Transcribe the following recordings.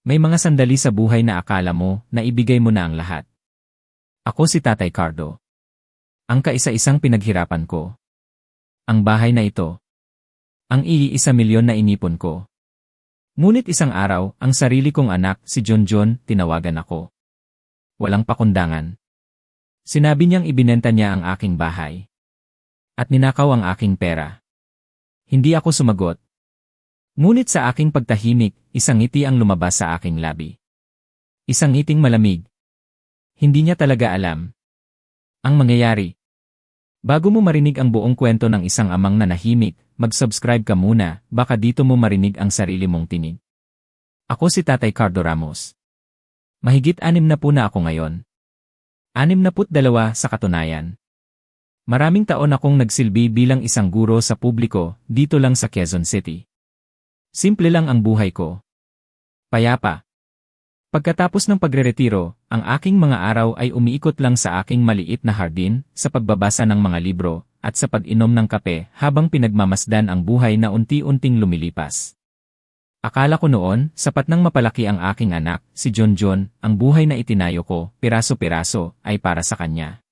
May mga sandali sa buhay na akala mo na ibigay mo na ang lahat. Ako si Tatay Cardo. Ang kaisa-isang pinaghirapan ko. Ang bahay na ito. Ang $1 milyon na inipon ko. Ngunit isang araw, ang sarili kong anak, si John, tinawagan ako. Walang pakundangan. Sinabi niyang ibinenta niya ang aking bahay. At ninakaw ang aking pera. Hindi ako sumagot. Ngunit sa aking pagtahimik, isang ngiti ang lumabas sa aking labi. Isang ngiting malamig. Hindi niya talaga alam ang mangyayari. Bago mo marinig ang buong kwento ng isang amang nanahimik, mag-subscribe ka muna, baka dito mo marinig ang sarili mong tinig. Ako si Tatay Cardo Ramos. Mahigit 60 na ako ngayon. 62 sa katunayan. Maraming taon akong nagsilbi bilang isang guro sa publiko dito lang sa Quezon City. Simple lang ang buhay ko. Payapa. Pagkatapos ng pagreretiro, ang aking mga araw ay umiikot lang sa aking maliit na hardin, sa pagbabasa ng mga libro, at sa pag-inom ng kape habang pinagmamasdan ang buhay na unti-unting lumilipas. Akala ko noon, sapat nang mapalaki ang aking anak, si John, ang buhay na itinayo ko, piraso-piraso, ay para sa kanya.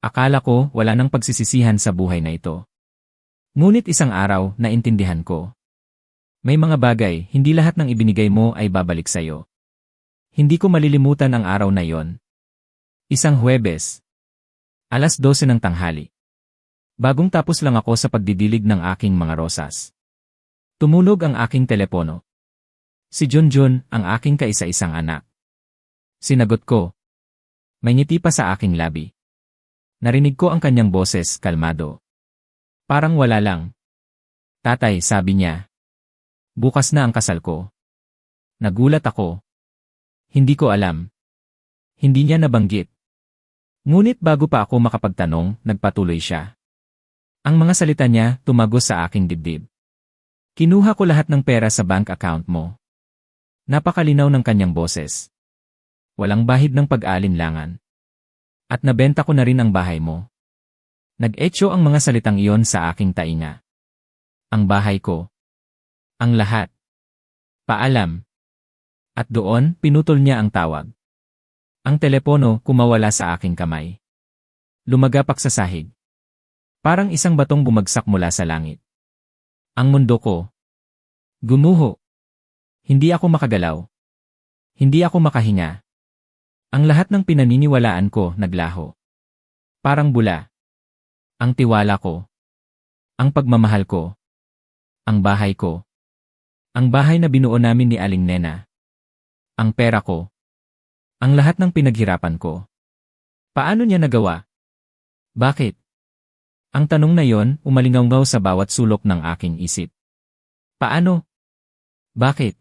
Akala ko wala nang pagsisisihan sa buhay na ito. Ngunit isang araw, naintindihan ko. May mga bagay, hindi lahat ng ibinigay mo ay babalik sa'yo. Hindi ko malilimutan ang araw na yon. Isang Huwebes. 12:00 ng tanghali. Bagong tapos lang ako sa pagdidilig ng aking mga rosas. Tumunog ang aking telepono. Si John, ang aking kaisa-isang anak. Sinagot ko. May ngiti pa sa aking labi. Narinig ko ang kanyang boses, kalmado. Parang wala lang. Tatay, sabi niya. Bukas na ang kasal ko. Nagulat ako. Hindi ko alam. Hindi niya nabanggit. Ngunit bago pa ako makapagtanong, nagpatuloy siya. Ang mga salita niya tumagos sa aking dibdib. Kinuha ko lahat ng pera sa bank account mo. Napakalinaw ng kanyang boses. Walang bahid ng pag-aalinlangan. At nabenta ko na rin ang bahay mo. Nag-etyo ang mga salitang iyon sa aking tainga. Ang bahay ko. Ang lahat. Paalam. At doon, pinutol niya ang tawag. Ang telepono kumawala sa aking kamay. Lumagapak sa sahig. Parang isang batong bumagsak mula sa langit. Ang mundo ko. Gumuho. Hindi ako makagalaw. Hindi ako makahinga. Ang lahat ng pinaniniwalaan ko naglaho. Parang bula. Ang tiwala ko. Ang pagmamahal ko. Ang bahay ko. Ang bahay na binuo namin ni Aling Nena. Ang pera ko. Ang lahat ng pinaghirapan ko. Paano niya nagawa? Bakit? Ang tanong na yon umalingaw sa bawat sulok ng aking isip. Paano? Bakit?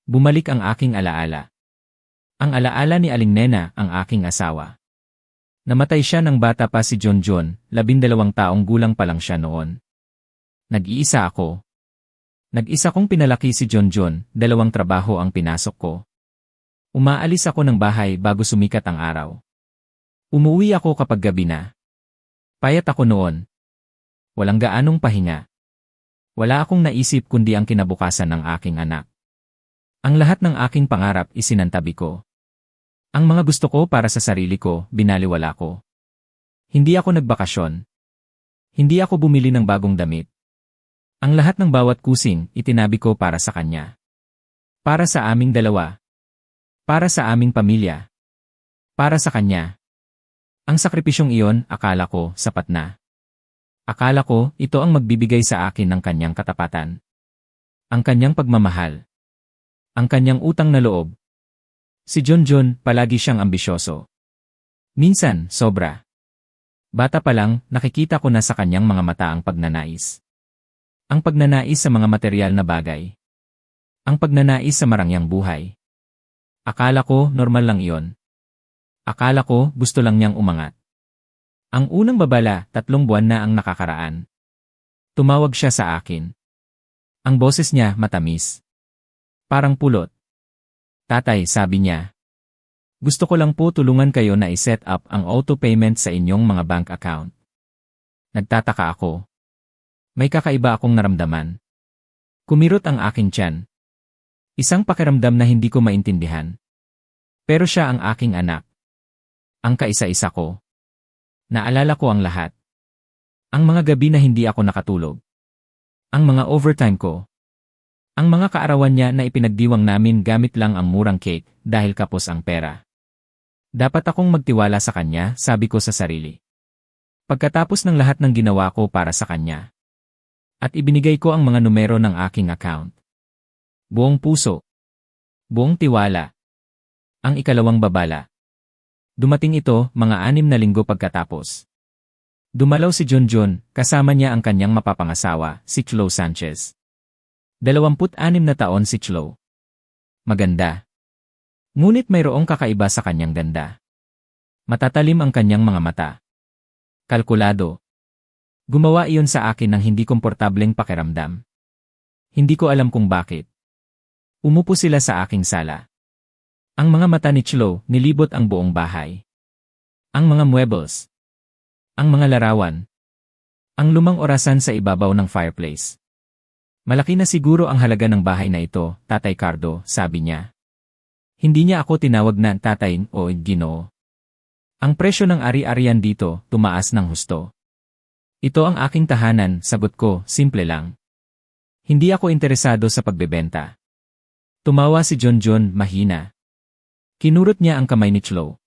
Bumalik ang aking alaala. Ang alaala ni Aling Nena, ang aking asawa. Namatay siya nang bata pa si John, 12 taong gulang pa lang siya noon. Nag-iisa ako. Nag-isa kong pinalaki si John, 2 trabaho ang pinasok ko. Umaalis ako ng bahay bago sumikat ang araw. Umuwi ako kapag gabi na. Payat ako noon. Walang gaanong pahinga. Wala akong naisip kundi ang kinabukasan ng aking anak. Ang lahat ng aking pangarap isinantabi ko. Ang mga gusto ko para sa sarili ko, binaliwala ko. Hindi ako nagbakasyon. Hindi ako bumili ng bagong damit. Ang lahat ng bawat kusing, itinabi ko para sa kanya. Para sa aming dalawa. Para sa aming pamilya. Para sa kanya. Ang sakripisyong iyon, akala ko, sapat na. Akala ko, ito ang magbibigay sa akin ng kanyang katapatan. Ang kanyang pagmamahal. Ang kanyang utang na loob. Si John, palagi siyang ambisyoso. Minsan, sobra. Bata pa lang, nakikita ko na sa kanyang mga mata ang pagnanais. Ang pagnanais sa mga material na bagay. Ang pagnanais sa marangyang buhay. Akala ko, normal lang iyon. Akala ko, gusto lang niyang umangat. Ang unang babala, 3 buwan na ang nakakaraan. Tumawag siya sa akin. Ang boses niya, matamis. Parang pulot. Tatay, sabi niya. Gusto ko lang po tulungan kayo na i-set up ang auto payment sa inyong mga bank account. Nagtataka ako. May kakaiba akong naramdaman. Kumirot ang aking tiyan. Isang pakiramdam na hindi ko maintindihan. Pero siya ang aking anak. Ang kaisa-isa ko. Naalala ko ang lahat. Ang mga gabi na hindi ako nakatulog. Ang mga overtime ko. Ang mga kaarawan niya na ipinagdiwang namin gamit lang ang murang cake dahil kapos ang pera. Dapat akong magtiwala sa kanya, sabi ko sa sarili. Pagkatapos ng lahat ng ginawa ko para sa kanya. At ibinigay ko ang mga numero ng aking account. Buong puso. Buong tiwala. Ang ikalawang babala. Dumating ito mga 6 na linggo pagkatapos. Dumalaw si Junjun, kasama niya ang kanyang mapapangasawa, si Chloe Sanchez. 26 na taon si Chloe. Maganda. Ngunit mayroong kakaiba sa kanyang ganda. Matatalim ang kanyang mga mata. Kalkulado. Gumawa iyon sa akin ng hindi komportableng pakiramdam. Hindi ko alam kung bakit. Umupo sila sa aking sala. Ang mga mata ni Chloe nilibot ang buong bahay. Ang mga muebles. Ang mga larawan. Ang lumang orasan sa ibabaw ng fireplace. Malaki na siguro ang halaga ng bahay na ito, Tatay Cardo, sabi niya. Hindi niya ako tinawag na tatay o Ginoo. Ang presyo ng ari-arian dito, tumaas ng husto. Ito ang aking tahanan, sagot ko, simple lang. Hindi ako interesado sa pagbebenta. Tumawa si Junjun, mahina. Kinurot niya ang kamay ni Chloe.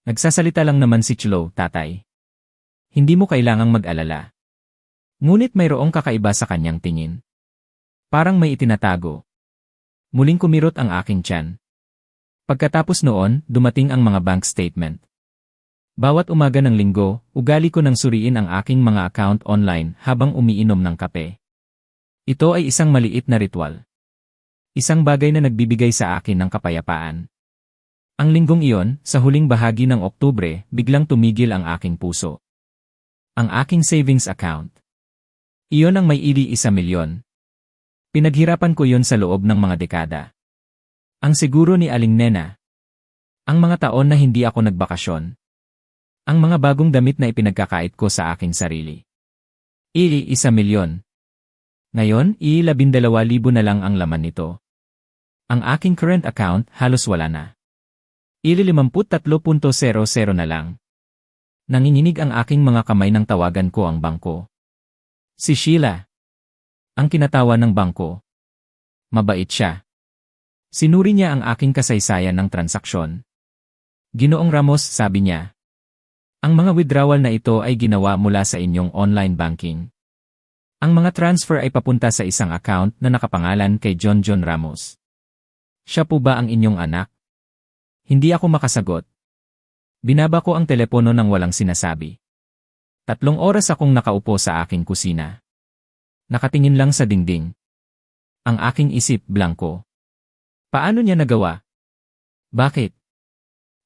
Nagsasalita lang naman si Chloe, tatay. Hindi mo kailangang mag-alala. Ngunit mayroong kakaiba sa kanyang tingin. Parang may itinatago. Muling kumirot ang aking tiyan. Pagkatapos noon, dumating ang mga bank statement. Bawat umaga ng linggo, ugali ko nang suriin ang aking mga account online habang umiinom ng kape. Ito ay isang maliit na ritual. Isang bagay na nagbibigay sa akin ng kapayapaan. Ang linggong iyon, sa huling bahagi ng Oktubre, biglang tumigil ang aking puso. Ang aking savings account. Iyon ang may ili 1 milyon. Pinaghirapan ko yon sa loob ng mga dekada. Ang siguro ni Aling Nena. Ang mga taon na hindi ako nagbakasyon. Ang mga bagong damit na ipinagkakait ko sa aking sarili. Ili 1 milyon. Ngayon, 12,000 na lang ang laman nito. Ang aking current account halos wala na. Ili 53.00 na lang. Nanginginig ang aking mga kamay nang tawagan ko ang bangko. Si Sheila. Ang kinatawa ng bangko. Mabait siya. Sinuri niya ang aking kasaysayan ng transaksyon. Ginoong Ramos, sabi niya. Ang mga withdrawal na ito ay ginawa mula sa inyong online banking. Ang mga transfer ay papunta sa isang account na nakapangalan kay Junjun Ramos. Siya po ba ang inyong anak? Hindi ako makasagot. Binaba ko ang telepono nang walang sinasabi. 3 oras akong nakaupo sa aking kusina. Nakatingin lang sa dingding. Ang aking isip, blanko. Paano niya nagawa? Bakit?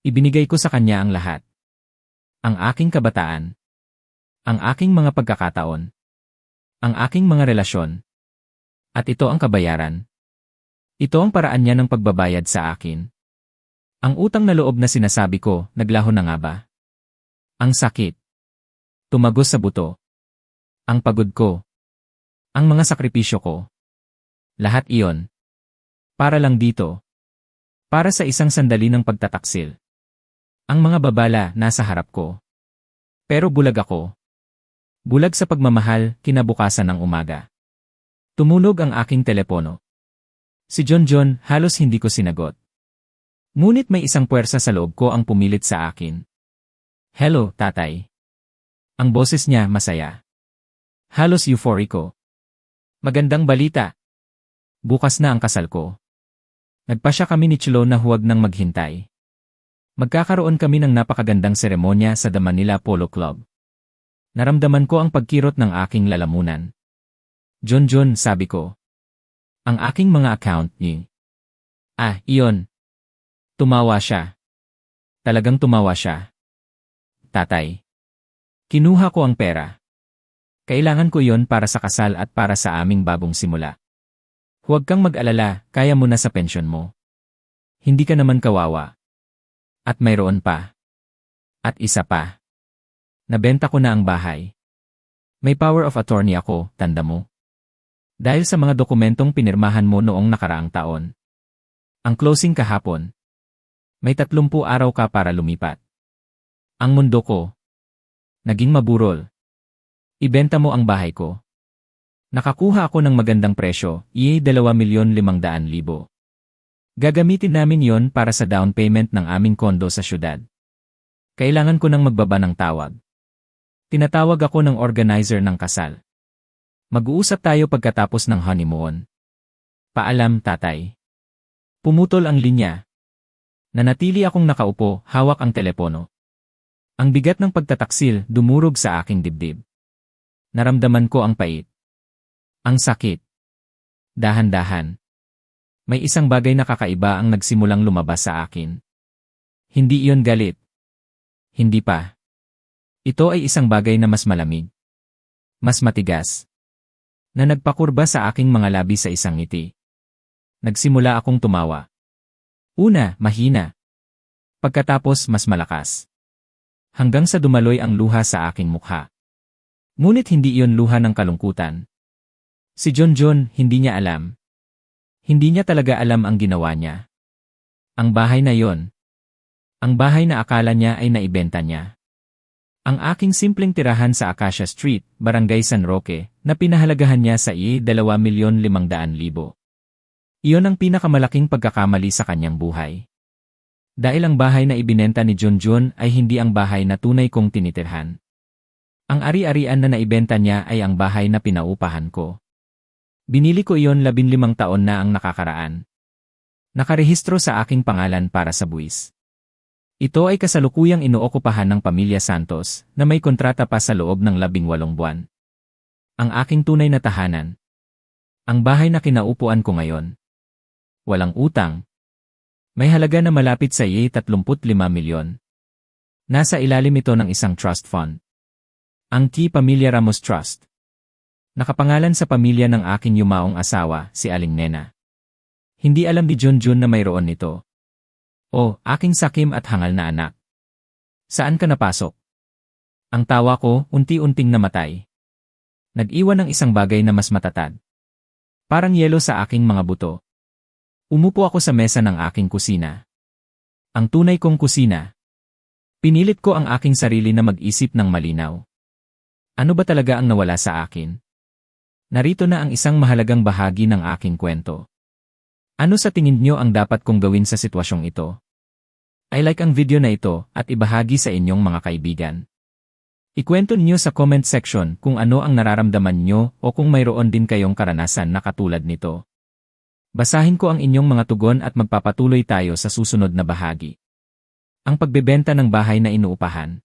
Ibinigay ko sa kanya ang lahat. Ang aking kabataan. Ang aking mga pagkakataon. Ang aking mga relasyon. At ito ang kabayaran. Ito ang paraan niya ng pagbabayad sa akin. Ang utang na loob na sinasabi ko, naglaho na nga ba? Ang sakit. Tumagos sa buto. Ang pagod ko. Ang mga sakripisyo ko. Lahat iyon. Para lang dito. Para sa isang sandali ng pagtataksil. Ang mga babala nasa harap ko. Pero bulag ako. Bulag sa pagmamahal, kinabukasan ng umaga. Tumunog ang aking telepono. Si Junjun, halos hindi ko sinagot. Ngunit may isang puwersa sa loob ko ang pumilit sa akin. Hello, tatay. Ang boses niya masaya. Halos euphorico. Magandang balita. Bukas na ang kasal ko. Nagpasya kami ni Chloe na huwag nang maghintay. Magkakaroon kami ng napakagandang seremonya sa The Manila Polo Club. Naramdaman ko ang pagkirot ng aking lalamunan. Junjun, sabi ko. Ang aking mga account ni. Iyon. Tumawa siya. Talagang tumawa siya. Tatay. Kinuha ko ang pera. Kailangan ko iyon para sa kasal at para sa aming bagong simula. Huwag kang mag-alala, kaya mo na sa pensyon mo. Hindi ka naman kawawa. At mayroon pa. At isa pa. Nabenta ko na ang bahay. May power of attorney ako, tanda mo. Dahil sa mga dokumentong pinirmahan mo noong nakaraang taon. Ang closing kahapon. May 30 araw ka para lumipat. Ang mundo ko. Naging maburol. Ibenta mo ang bahay ko. Nakakuha ako ng magandang presyo, 2,500,000. Gagamitin namin yon para sa down payment ng aming kondo sa syudad. Kailangan ko nang magbaba ng tawag. Tinatawag ako ng organizer ng kasal. Mag-uusap tayo pagkatapos ng honeymoon. Paalam, tatay. Pumutol ang linya. Nanatili akong nakaupo, hawak ang telepono. Ang bigat ng pagtataksil dumurog sa aking dibdib. Naramdaman ko ang pait. Ang sakit. Dahan-dahan. May isang bagay na kakaiba ang nagsimulang lumabas sa akin. Hindi iyon galit. Hindi pa. Ito ay isang bagay na mas malamig. Mas matigas. Na nagpakurba sa aking mga labi sa isang ngiti. Nagsimula akong tumawa. Una, mahina. Pagkatapos mas malakas. Hanggang sa dumaloy ang luha sa aking mukha. Ngunit hindi iyon luha ng kalungkutan. Si John, hindi niya alam. Hindi niya talaga alam ang ginawa niya. Ang bahay na yon. Ang bahay na akala niya ay naibenta niya. Ang aking simpleng tirahan sa Acacia Street, Barangay San Roque, na pinahalagahan niya sa 2,500,000. Iyon ang pinakamalaking pagkakamali sa kanyang buhay. Dahil ang bahay na ibinenta ni John ay hindi ang bahay na tunay kong tinitirhan. Ang ari-arian na naibenta niya ay ang bahay na pinaupahan ko. Binili ko iyon 15 taon na ang nakakaraan. Nakarehistro sa aking pangalan para sa buwis. Ito ay kasalukuyang inookupahan ng Pamilya Santos na may kontrata pa sa loob ng 18 buwan. Ang aking tunay na tahanan. Ang bahay na kinaupuan ko ngayon. Walang utang. May halaga na malapit sa 35 milyon. Nasa ilalim ito ng isang trust fund. Ang T. Pamilya Ramos Trust. Nakapangalan sa pamilya ng aking yumaong asawa, si Aling Nena. Hindi alam ni John na mayroon nito. O, aking sakim at hangal na anak. Saan ka napasok? Ang tawa ko, unti-unting namatay. Nag-iwan ng isang bagay na mas matatag. Parang yelo sa aking mga buto. Umupo ako sa mesa ng aking kusina. Ang tunay kong kusina. Pinilit ko ang aking sarili na mag-isip ng malinaw. Ano ba talaga ang nawala sa akin? Narito na ang isang mahalagang bahagi ng aking kwento. Ano sa tingin niyo ang dapat kong gawin sa sitwasyong ito? I-like ang video na ito at ibahagi sa inyong mga kaibigan. Ikwento niyo sa comment section kung ano ang nararamdaman niyo o kung mayroon din kayong karanasan na katulad nito. Basahin ko ang inyong mga tugon at magpapatuloy tayo sa susunod na bahagi. Ang pagbebenta ng bahay na inuupahan.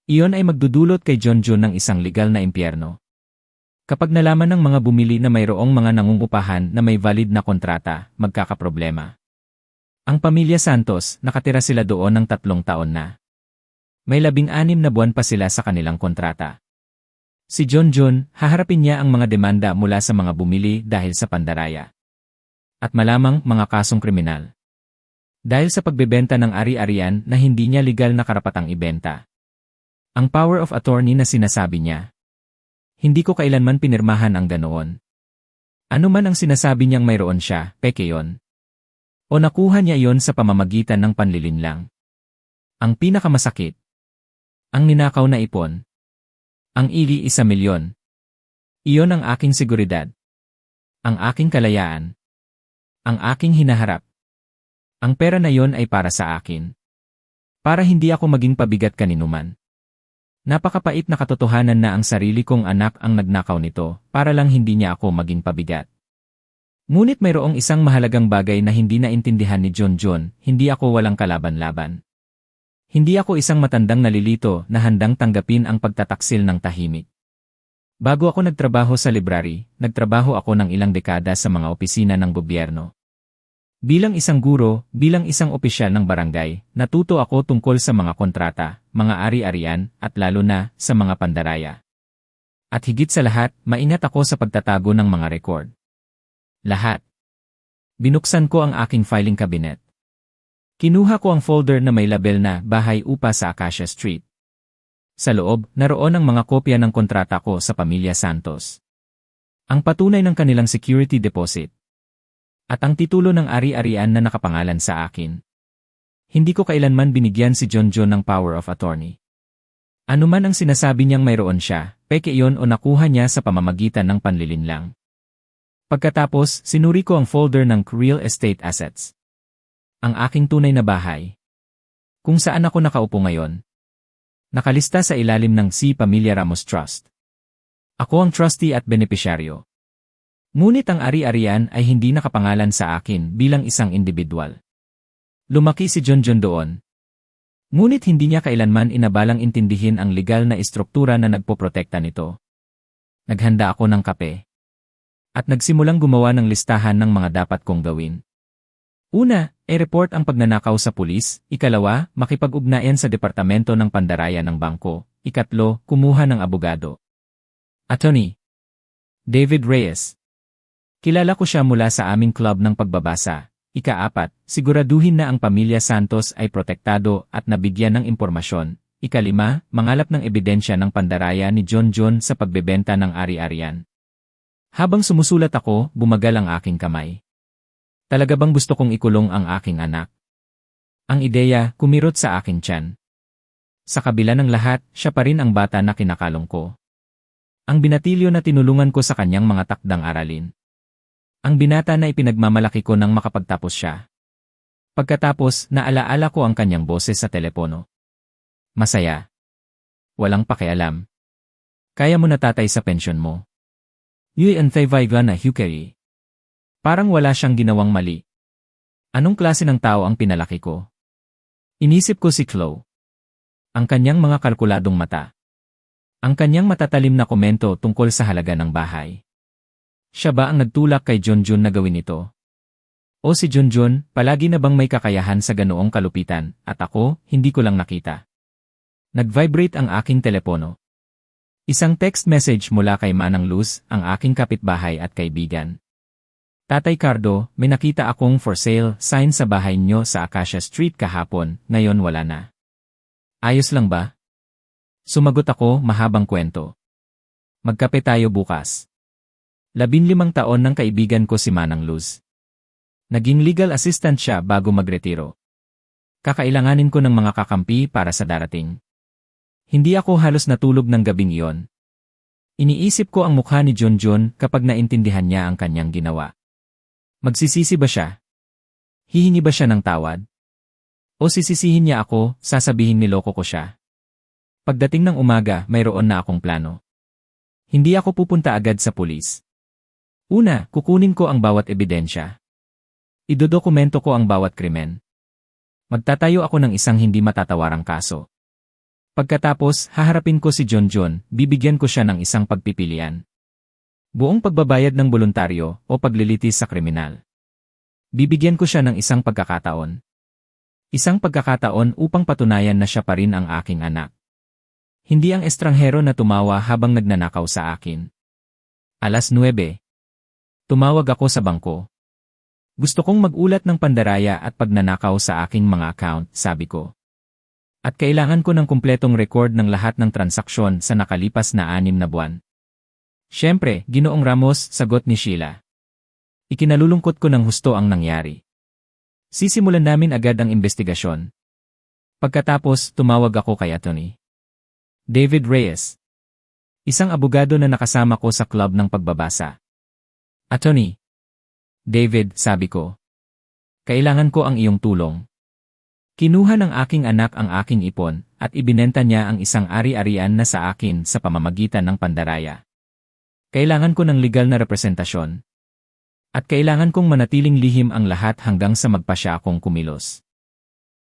Iyon ay magdudulot kay John ng isang legal na impyerno. Kapag nalaman ng mga bumili na mayroong mga nangungupahan na may valid na kontrata, magkakaproblema. Ang Pamilya Santos, nakatira sila doon ng 3 taon na. May 16 na buwan pa sila sa kanilang kontrata. Si John, haharapin niya ang mga demanda mula sa mga bumili dahil sa pandaraya. At malamang mga kasong kriminal. Dahil sa pagbebenta ng ari-arian na hindi niya legal na karapatang ibenta. Ang power of attorney na sinasabi niya. Hindi ko kailanman pinirmahan ang ganoon. Ano man ang sinasabi niyang mayroon siya, peke yon. O nakuha niya yon sa pamamagitan ng panlilinlang. Ang pinakamasakit. Ang ninakaw na ipon. Ang 1,000,000. Iyon ang aking seguridad. Ang aking kalayaan. Ang aking hinaharap. Ang pera na yon ay para sa akin. Para hindi ako maging pabigat kaninuman. Napakapait na katotohanan na ang sarili kong anak ang nagnakaw nito para lang hindi niya ako maging pabigat. Ngunit mayroong isang mahalagang bagay na hindi naintindihan ni John, hindi ako walang kalaban-laban. Hindi ako isang matandang nalilito na handang tanggapin ang pagtataksil ng tahimik. Bago ako nagtrabaho sa library, nagtrabaho ako ng ilang dekada sa mga opisina ng gobyerno. Bilang isang guro, bilang isang opisyal ng barangay, natuto ako tungkol sa mga kontrata, mga ari-arian, at lalo na sa mga pandaraya. At higit sa lahat, maingat ako sa pagtatago ng mga record. Lahat. Binuksan ko ang aking filing cabinet. Kinuha ko ang folder na may label na Bahay Upa sa Acacia Street. Sa loob, naroon ang mga kopya ng kontrata ko sa Pamilya Santos. Ang patunay ng kanilang security deposit. At ang titulo ng ari-arian na nakapangalan sa akin. Hindi ko kailanman binigyan si Junjun ng power of attorney. Ano man ang sinasabi niyang mayroon siya, peke iyon o nakuha niya sa pamamagitan ng panlilinlang. Pagkatapos, sinuri ko ang folder ng real estate assets. Ang aking tunay na bahay. Kung saan ako nakaupo ngayon. Nakalista sa ilalim ng C. Pamilya Ramos Trust. Ako ang trustee at benepisyaryo. Ngunit ang ari-arian ay hindi nakapangalan sa akin bilang isang individual. Lumaki si Junjun doon. Ngunit hindi niya kailanman inabalang intindihin ang legal na istruktura na nagpoprotekta nito. Naghanda ako ng kape. At nagsimulang gumawa ng listahan ng mga dapat kong gawin. Una, i-report ang pagnanakaw sa pulis. Ikalawa, makipag-ugnayan sa Departamento ng Pandaraya ng Bangko. Ikatlo, kumuha ng abogado. Attorney David Reyes. Kilala ko siya mula sa aming club ng pagbabasa. Ika-4, siguraduhin na ang pamilya Santos ay protektado at nabigyan ng impormasyon. Ika-5, mangalap ng ebidensya ng pandaraya ni Junjun sa pagbebenta ng ari-arian. Habang sumusulat ako, bumagal ang aking kamay. Talaga bang gusto kong ikulong ang aking anak? Ang ideya, kumirot sa aking tiyan. Sa kabila ng lahat, siya pa rin ang bata na kinakalong ko. Ang binatilyo na tinulungan ko sa kanyang mga takdang aralin. Ang binata na ipinagmamalaki ko nang makapagtapos siya. Pagkatapos, naalaala ko ang kanyang boses sa telepono. Masaya. Walang pakialam. Kaya mo na tatay sa pensyon mo. Yui antay vaiga na hukeri. Parang wala siyang ginawang mali. Anong klase ng tao ang pinalaki ko? Inisip ko si Chloe. Ang kanyang mga kalkuladong mata. Ang kanyang matatalim na komento tungkol sa halaga ng bahay. Siya ba ang nagtulak kay Junjun na gawin ito? O si Junjun, palagi na bang may kakayahan sa ganoong kalupitan, at ako, hindi ko lang nakita. Nag-vibrate ang aking telepono. Isang text message mula kay Manang Luz, ang aking kapitbahay at kaibigan. Tatay Cardo, may nakita akong for sale sign sa bahay niyo sa Acacia Street kahapon, ngayon wala na. Ayos lang ba? Sumagot ako, mahabang kwento. Magkape tayo bukas. 15 taon ng kaibigan ko si Manang Luz. Naging legal assistant siya bago magretiro. Kakailanganin ko ng mga kakampi para sa darating. Hindi ako halos natulog ng gabing iyon. Iniisip ko ang mukha ni Junjun kapag naintindihan niya ang kanyang ginawa. Magsisisi ba siya? Hihingi ba siya ng tawad? O sisisihin niya ako, sasabihin niloko ko siya? Pagdating ng umaga, mayroon na akong plano. Hindi ako pupunta agad sa pulis. Una, kukunin ko ang bawat ebidensya. Idodokumento ko ang bawat krimen. Magtatayo ako ng isang hindi matatawarang kaso. Pagkatapos, haharapin ko si Junjun, bibigyan ko siya ng isang pagpipilian. Buong pagbabayad ng voluntaryo o paglilitis sa kriminal. Bibigyan ko siya ng isang pagkakataon. Isang pagkakataon upang patunayan na siya pa rin ang aking anak. Hindi ang estranghero na tumawa habang nagnanakaw sa akin. 9:00. Tumawag ako sa bangko. Gusto kong mag-ulat ng pandaraya at pagnanakaw sa aking mga account, sabi ko. At kailangan ko ng kumpletong record ng lahat ng transaksyon sa nakalipas na 6 na buwan. Siyempre, Ginoong Ramos, sagot ni Sheila. Ikinalulungkot ko ng husto ang nangyari. Sisimulan namin agad ang investigasyon. Pagkatapos, tumawag ako kay Atty. David Reyes. Isang abogado na nakasama ko sa club ng pagbabasa. Attorney David, sabi ko. Kailangan ko ang iyong tulong. Kinuha ng aking anak ang aking ipon at ibinenta niya ang isang ari-arian na sa akin sa pamamagitan ng pandaraya. Kailangan ko ng legal na representasyon. At kailangan kong manatiling lihim ang lahat hanggang sa magpasya akong kumilos.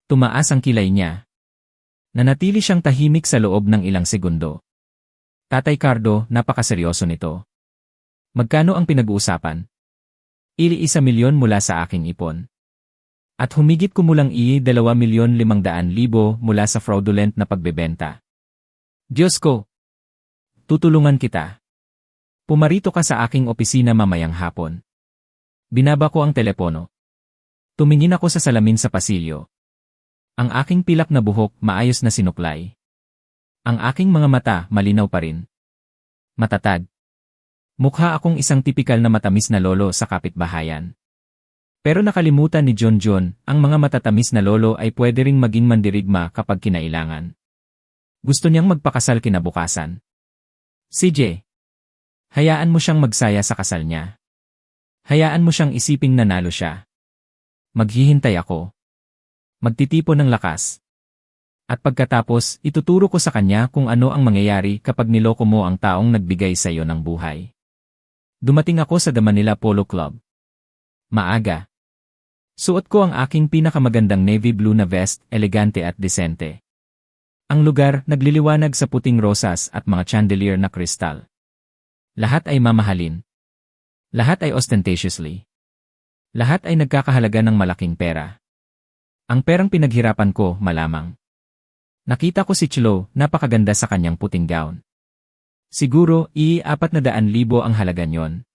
Tumaas ang kilay niya. Nanatili siyang tahimik sa loob ng ilang segundo. Tatay Cardo, napakaseryoso nito. Magkano ang pinag-uusapan? 1 milyon mula sa aking ipon. At humigit kumulang 2,500,000 mula sa fraudulent na pagbebenta. Diyos ko! Tutulungan kita. Pumarito ka sa aking opisina mamayang hapon. Binaba ko ang telepono. Tumingin ako sa salamin sa pasilyo. Ang aking pilak na buhok maayos na sinuklay. Ang aking mga mata malinaw pa rin. Matatag. Mukha akong isang tipikal na matamis na lolo sa kapitbahayan. Pero nakalimutan ni Junjun, ang mga matatamis na lolo ay pwede ring maging mandirigma kapag kinailangan. Gusto niyang magpakasal kinabukasan. CJ, hayaan mo siyang magsaya sa kasal niya. Hayaan mo siyang isiping nanalo siya. Maghihintay ako. Magtitipon ng lakas. At pagkatapos, ituturo ko sa kanya kung ano ang mangyayari kapag niloko mo ang taong nagbigay sa iyo ng buhay. Dumating ako sa The Manila Polo Club. Maaga. Suot ko ang aking pinakamagandang navy blue na vest, elegante at desente. Ang lugar, nagliliwanag sa puting rosas at mga chandelier na kristal. Lahat ay mamahalin. Lahat ay ostentatiously. Lahat ay nagkakahalaga ng malaking pera. Ang perang pinaghirapan ko, malamang. Nakita ko si Chlo, napakaganda sa kanyang puting gown. Siguro, 400,000 ang halaga niyon.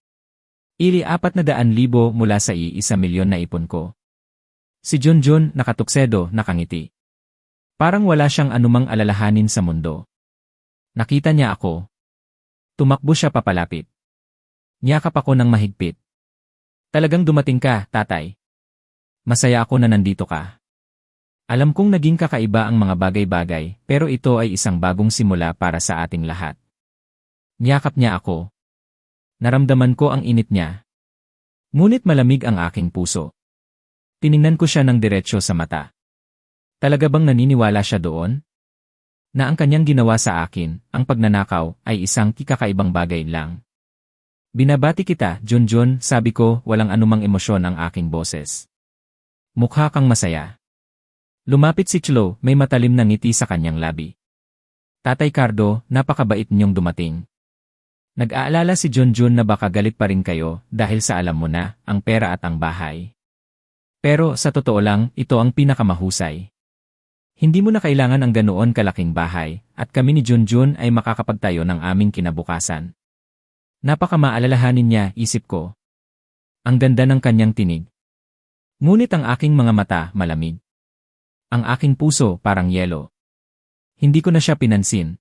400,000 mula sa 1,000,000 na ipon ko. Si Junjun, nakatuksedo, nakangiti. Parang wala siyang anumang alalahanin sa mundo. Nakita niya ako. Tumakbo siya papalapit. Niyakap ako ng mahigpit. Talagang dumating ka, tatay. Masaya ako na nandito ka. Alam kong naging kakaiba ang mga bagay-bagay, pero ito ay isang bagong simula para sa ating lahat. Niyakap niya ako. Naramdaman ko ang init niya. Ngunit malamig ang aking puso. Tiningnan ko siya ng diretsyo sa mata. Talaga bang naniniwala siya doon? Na ang kanyang ginawa sa akin, ang pagnanakaw, ay isang kakaibang bagay lang. Binabati kita, Junjun, sabi ko, walang anumang emosyon ang aking boses. Mukha kang masaya. Lumapit si Chlo, may matalim na ngiti sa kanyang labi. Tatay Cardo, napakabait niyong dumating. Nag-aalala si Junjun na baka galit pa rin kayo dahil sa alam mo na, ang pera at ang bahay. Pero sa totoo lang, ito ang pinakamahusay. Hindi mo na kailangan ang ganoon kalaking bahay, at kami ni Junjun ay makakapagtayo ng aming kinabukasan. Napakamaalalahanin niya, isip ko. Ang ganda ng kanyang tinig. Ngunit ang aking mga mata, malamig. Ang aking puso, parang yelo. Hindi ko na siya pinansin.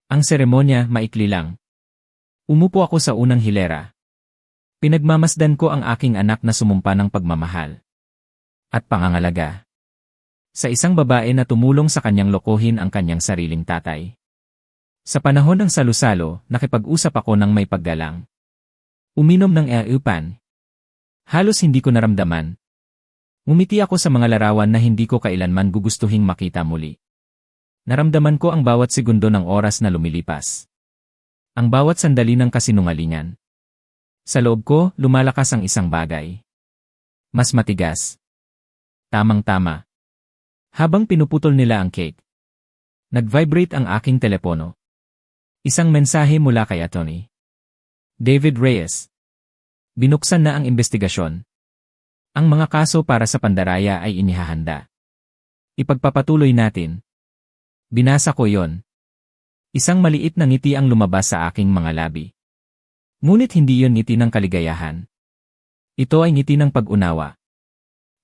Ang seremonya, maikli lang. Umupo ako sa unang hilera. Pinagmamasdan ko ang aking anak na sumumpa ng pagmamahal. At pangangalaga. Sa isang babae na tumulong sa kanyang lokohin ang kanyang sariling tatay. Sa panahon ng salusalo, nakipag-usap ako ng may paggalang. Uminom ng eupan. Halos hindi ko naramdaman. Ngumiti ako sa mga larawan na hindi ko kailanman gugustuhing makita muli. Naramdaman ko ang bawat segundo ng oras na lumilipas. Ang bawat sandali ng kasinungalingan. Sa loob ko, lumalakas ang isang bagay. Mas matigas. Tamang-tama. Habang pinuputol nila ang cake, nag-vibrate ang aking telepono. Isang mensahe mula kay Atty. David Reyes. Binuksan na ang investigasyon. Ang mga kaso para sa pandaraya ay inihahanda. Ipagpapatuloy natin. Binasa ko yon. Isang maliit na ngiti ang lumabas sa aking mga labi. Ngunit hindi yon ngiti ng kaligayahan. Ito ay ngiti ng pag-unawa.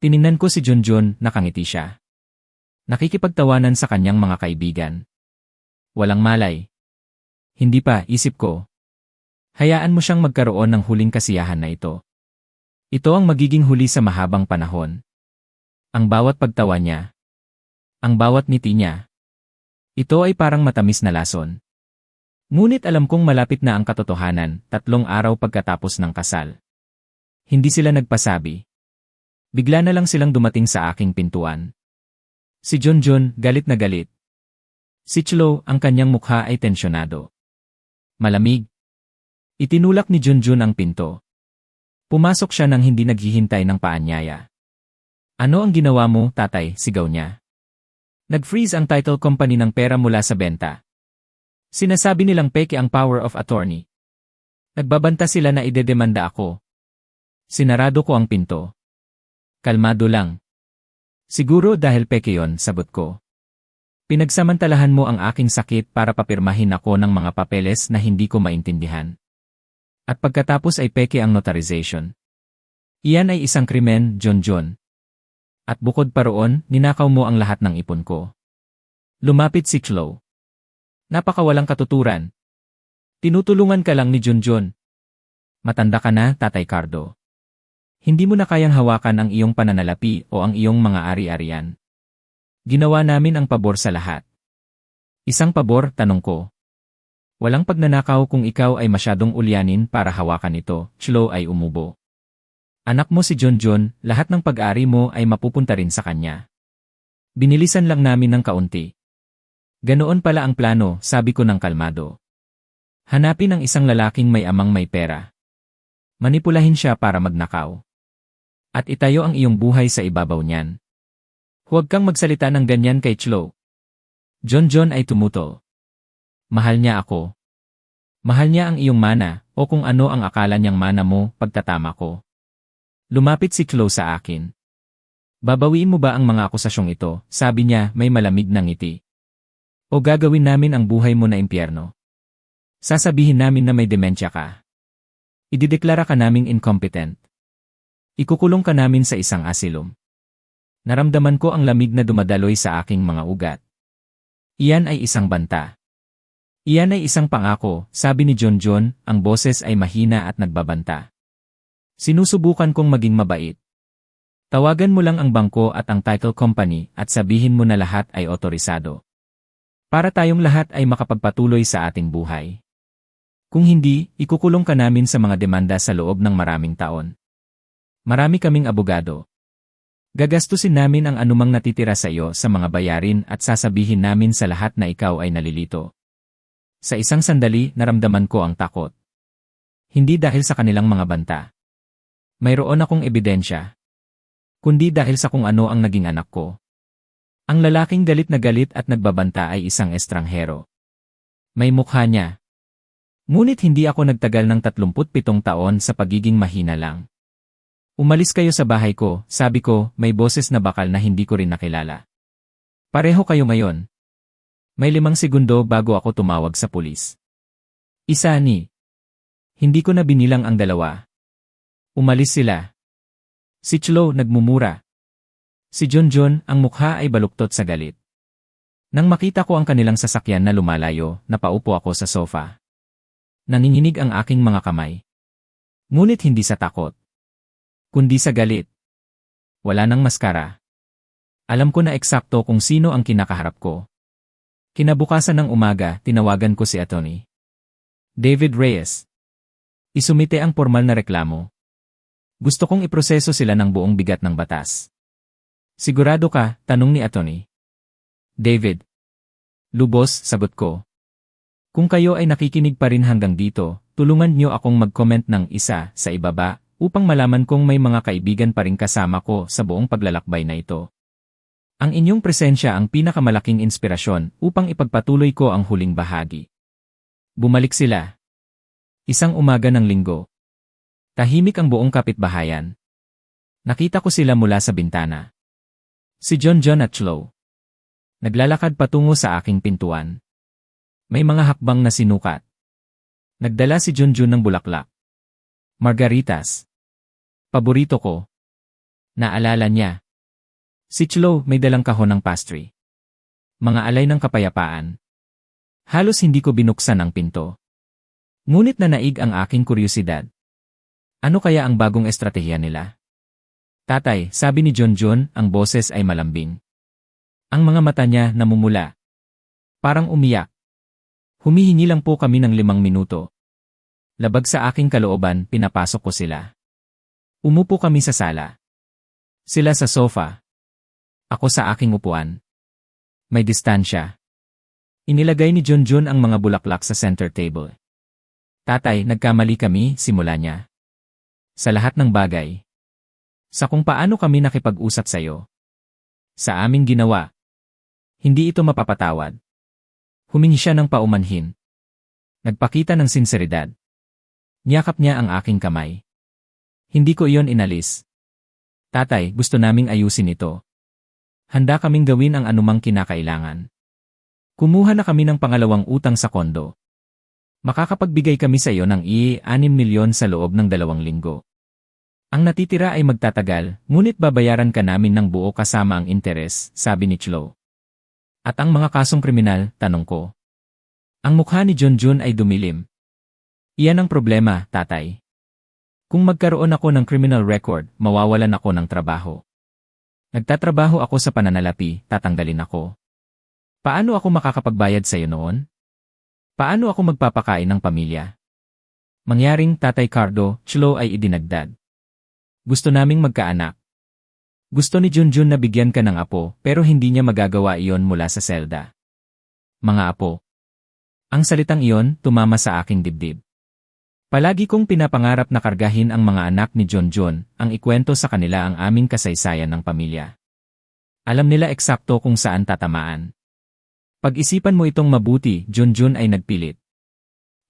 Tiningnan ko si Junjun, nakangiti siya. Nakikipagtawanan sa kanyang mga kaibigan. Walang malay. Hindi pa, isip ko. Hayaan mo siyang magkaroon ng huling kasiyahan na ito. Ito ang magiging huli sa mahabang panahon. Ang bawat pagtawa niya. Ang bawat ngiti niya. Ito ay parang matamis na lason. Ngunit alam kong malapit na ang katotohanan, 3 araw pagkatapos ng kasal. Hindi sila nagpasabi. Bigla na lang silang dumating sa aking pintuan. Si Junjun, galit na galit. Si Chlo, ang kanyang mukha ay tensyonado. Malamig. Itinulak ni Junjun ang pinto. Pumasok siya nang hindi naghihintay ng paanyaya. Ano ang ginawa mo, tatay? Sigaw niya. Nag-freeze ang title company ng pera mula sa benta. Sinasabi nilang peke ang power of attorney. Nagbabanta sila na idedemanda ako. Sinarado ko ang pinto. Kalmado lang. Siguro dahil peke yon, sagot ko. Pinagsamantalahan mo ang aking sakit para papirmahin ako ng mga papeles na hindi ko maintindihan. At pagkatapos ay peke ang notarization. Iyan ay isang krimen, Junjun. At bukod pa roon, ninakaw mo ang lahat ng ipon ko. Lumapit si Chlo. Napakawalang katuturan. Tinutulungan ka lang ni Junjun. Matanda ka na, Tatay Cardo. Hindi mo na kayang hawakan ang iyong pananalapi o ang iyong mga ari-arian. Ginawa namin ang pabor sa lahat. Isang pabor, tanong ko. Walang pagnanakaw kung ikaw ay masyadong ulyanin para hawakan ito, Chloe ay umubo. Anak mo si John, lahat ng pag-ari mo ay mapupunta rin sa kanya. Binilisan lang namin ng kaunti. Ganoon pala ang plano, sabi ko ng kalmado. Hanapin ang isang lalaking may amang may pera. Manipulahin siya para magnakaw. At itayo ang iyong buhay sa ibabaw niyan. Huwag kang magsalita ng ganyan kay Chloe. John ay tumutol. Mahal niya ako. Mahal niya ang iyong mana, o kung ano ang akala niyang mana mo, pagtatama ko. Lumapit si Chloe sa akin. Babawiin mo ba ang mga akusasyong ito, sabi niya, may malamig na ngiti. O gagawin namin ang buhay mo na impyerno. Sasabihin namin na may demensya ka. Idideklara ka naming incompetent. Ikukulong ka namin sa isang asylum. Naramdaman ko ang lamig na dumadaloy sa aking mga ugat. Iyan ay isang banta. Iyan ay isang pangako, sabi ni John, ang boses ay mahina at nagbabanta. Sinusubukan kong maging mabait. Tawagan mo lang ang bangko at ang title company at sabihin mo na lahat ay otorisado. Para tayong lahat ay makapagpatuloy sa ating buhay. Kung hindi, ikukulong ka namin sa mga demanda sa loob ng maraming taon. Marami kaming abogado. Gagastusin namin ang anumang natitira sa iyo sa mga bayarin at sasabihin namin sa lahat na ikaw ay nalilito. Sa isang sandali, naramdaman ko ang takot. Hindi dahil sa kanilang mga banta. Mayroon akong ebidensya. Kundi dahil sa kung ano ang naging anak ko. Ang lalaking galit na galit at nagbabanta ay isang estranghero. May mukha niya. Ngunit hindi ako nagtagal ng 37 taon sa pagiging mahina lang. Umalis kayo sa bahay ko, sabi ko, may boses na bakal na hindi ko rin nakilala. Pareho kayo ngayon. May 5 segundo bago ako tumawag sa pulis. Isa ni. Hindi ko na binilang ang 2. Umalis sila. Si Chloe nagmumura. Si John, ang mukha ay baluktot sa galit. Nang makita ko ang kanilang sasakyan na lumalayo, napaupo ako sa sofa. Nanginginig ang aking mga kamay. Ngunit hindi sa takot. Kundi sa galit. Wala nang maskara. Alam ko na eksakto kung sino ang kinakaharap ko. Kinabukasan ng umaga, tinawagan ko si Atty. David Reyes. Isumite ang formal na reklamo. Gusto kong iproseso sila ng buong bigat ng batas. Sigurado ka? Tanong ni Atty. David. Lubos, sagot ko. Kung kayo ay nakikinig pa rin hanggang dito, tulungan niyo akong mag-comment ng isa sa ibaba upang malaman kong may mga kaibigan pa rin kasama ko sa buong paglalakbay na ito. Ang inyong presensya ang pinakamalaking inspirasyon upang ipagpatuloy ko ang huling bahagi. Bumalik sila. Isang umaga ng linggo. Tahimik ang buong kapitbahayan. Nakita ko sila mula sa bintana. Si John at Chloe. Naglalakad patungo sa aking pintuan. May mga hakbang na sinukat. Nagdala si John ng bulaklak. Margaritas. Paborito ko. Naalala niya. Si Chloe may dalang kahon ng pastry. Mga alay ng kapayapaan. Halos hindi ko binuksan ang pinto. Ngunit nanaig ang aking kuryosidad. Ano kaya ang bagong estratehiya nila? Tatay, sabi ni John, ang boses ay malambing. Ang mga mata niya namumula. Parang umiyak. Humihingi lang po kami ng 5 minuto. Labag sa aking kalooban, pinapasok ko sila. Umupo kami sa sala. Sila sa sofa. Ako sa aking upuan. May distansya. Inilagay ni John ang mga bulaklak sa center table. Tatay, nagkamali kami, simula niya. Sa lahat ng bagay. Sa kung paano kami nakipag-usap sa iyo. Sa aming ginawa. Hindi ito mapapatawad. Humingi siya ng paumanhin. Nagpakita ng sinseridad. Niyakap niya ang aking kamay. Hindi ko iyon inalis. Tatay, gusto naming ayusin ito. Handa kaming gawin ang anumang kinakailangan. Kumuha na kami ng pangalawang utang sa kondo. Makakapagbigay kami sa iyo ng 6 milyon sa loob ng 2 linggo. Ang natitira ay magtatagal, ngunit babayaran ka namin ng buo kasama ang interes, sabi ni Chloe. At ang mga kasong kriminal, tanong ko. Ang mukha ni John ay dumilim. Iyan ang problema, tatay. Kung magkaroon ako ng criminal record, mawawalan ako ng trabaho. Nagtatrabaho ako sa pananalapi, tatanggalin ako. Paano ako makakapagbayad sa iyo noon? Paano ako magpapakain ng pamilya? Mangyaring Tatay Cardo, Chlo ay idinagdag. Gusto naming magkaanak. Gusto ni Junjun na bigyan ka ng apo pero hindi niya magagawa iyon mula sa selda. Mga apo. Ang salitang iyon tumama sa aking dibdib. Palagi kong pinapangarap na kargahin ang mga anak ni Junjun, ang ikwento sa kanila ang aming kasaysayan ng pamilya. Alam nila eksakto kung saan tatamaan. Pag-isipan mo itong mabuti, Junjun ay nagpilit.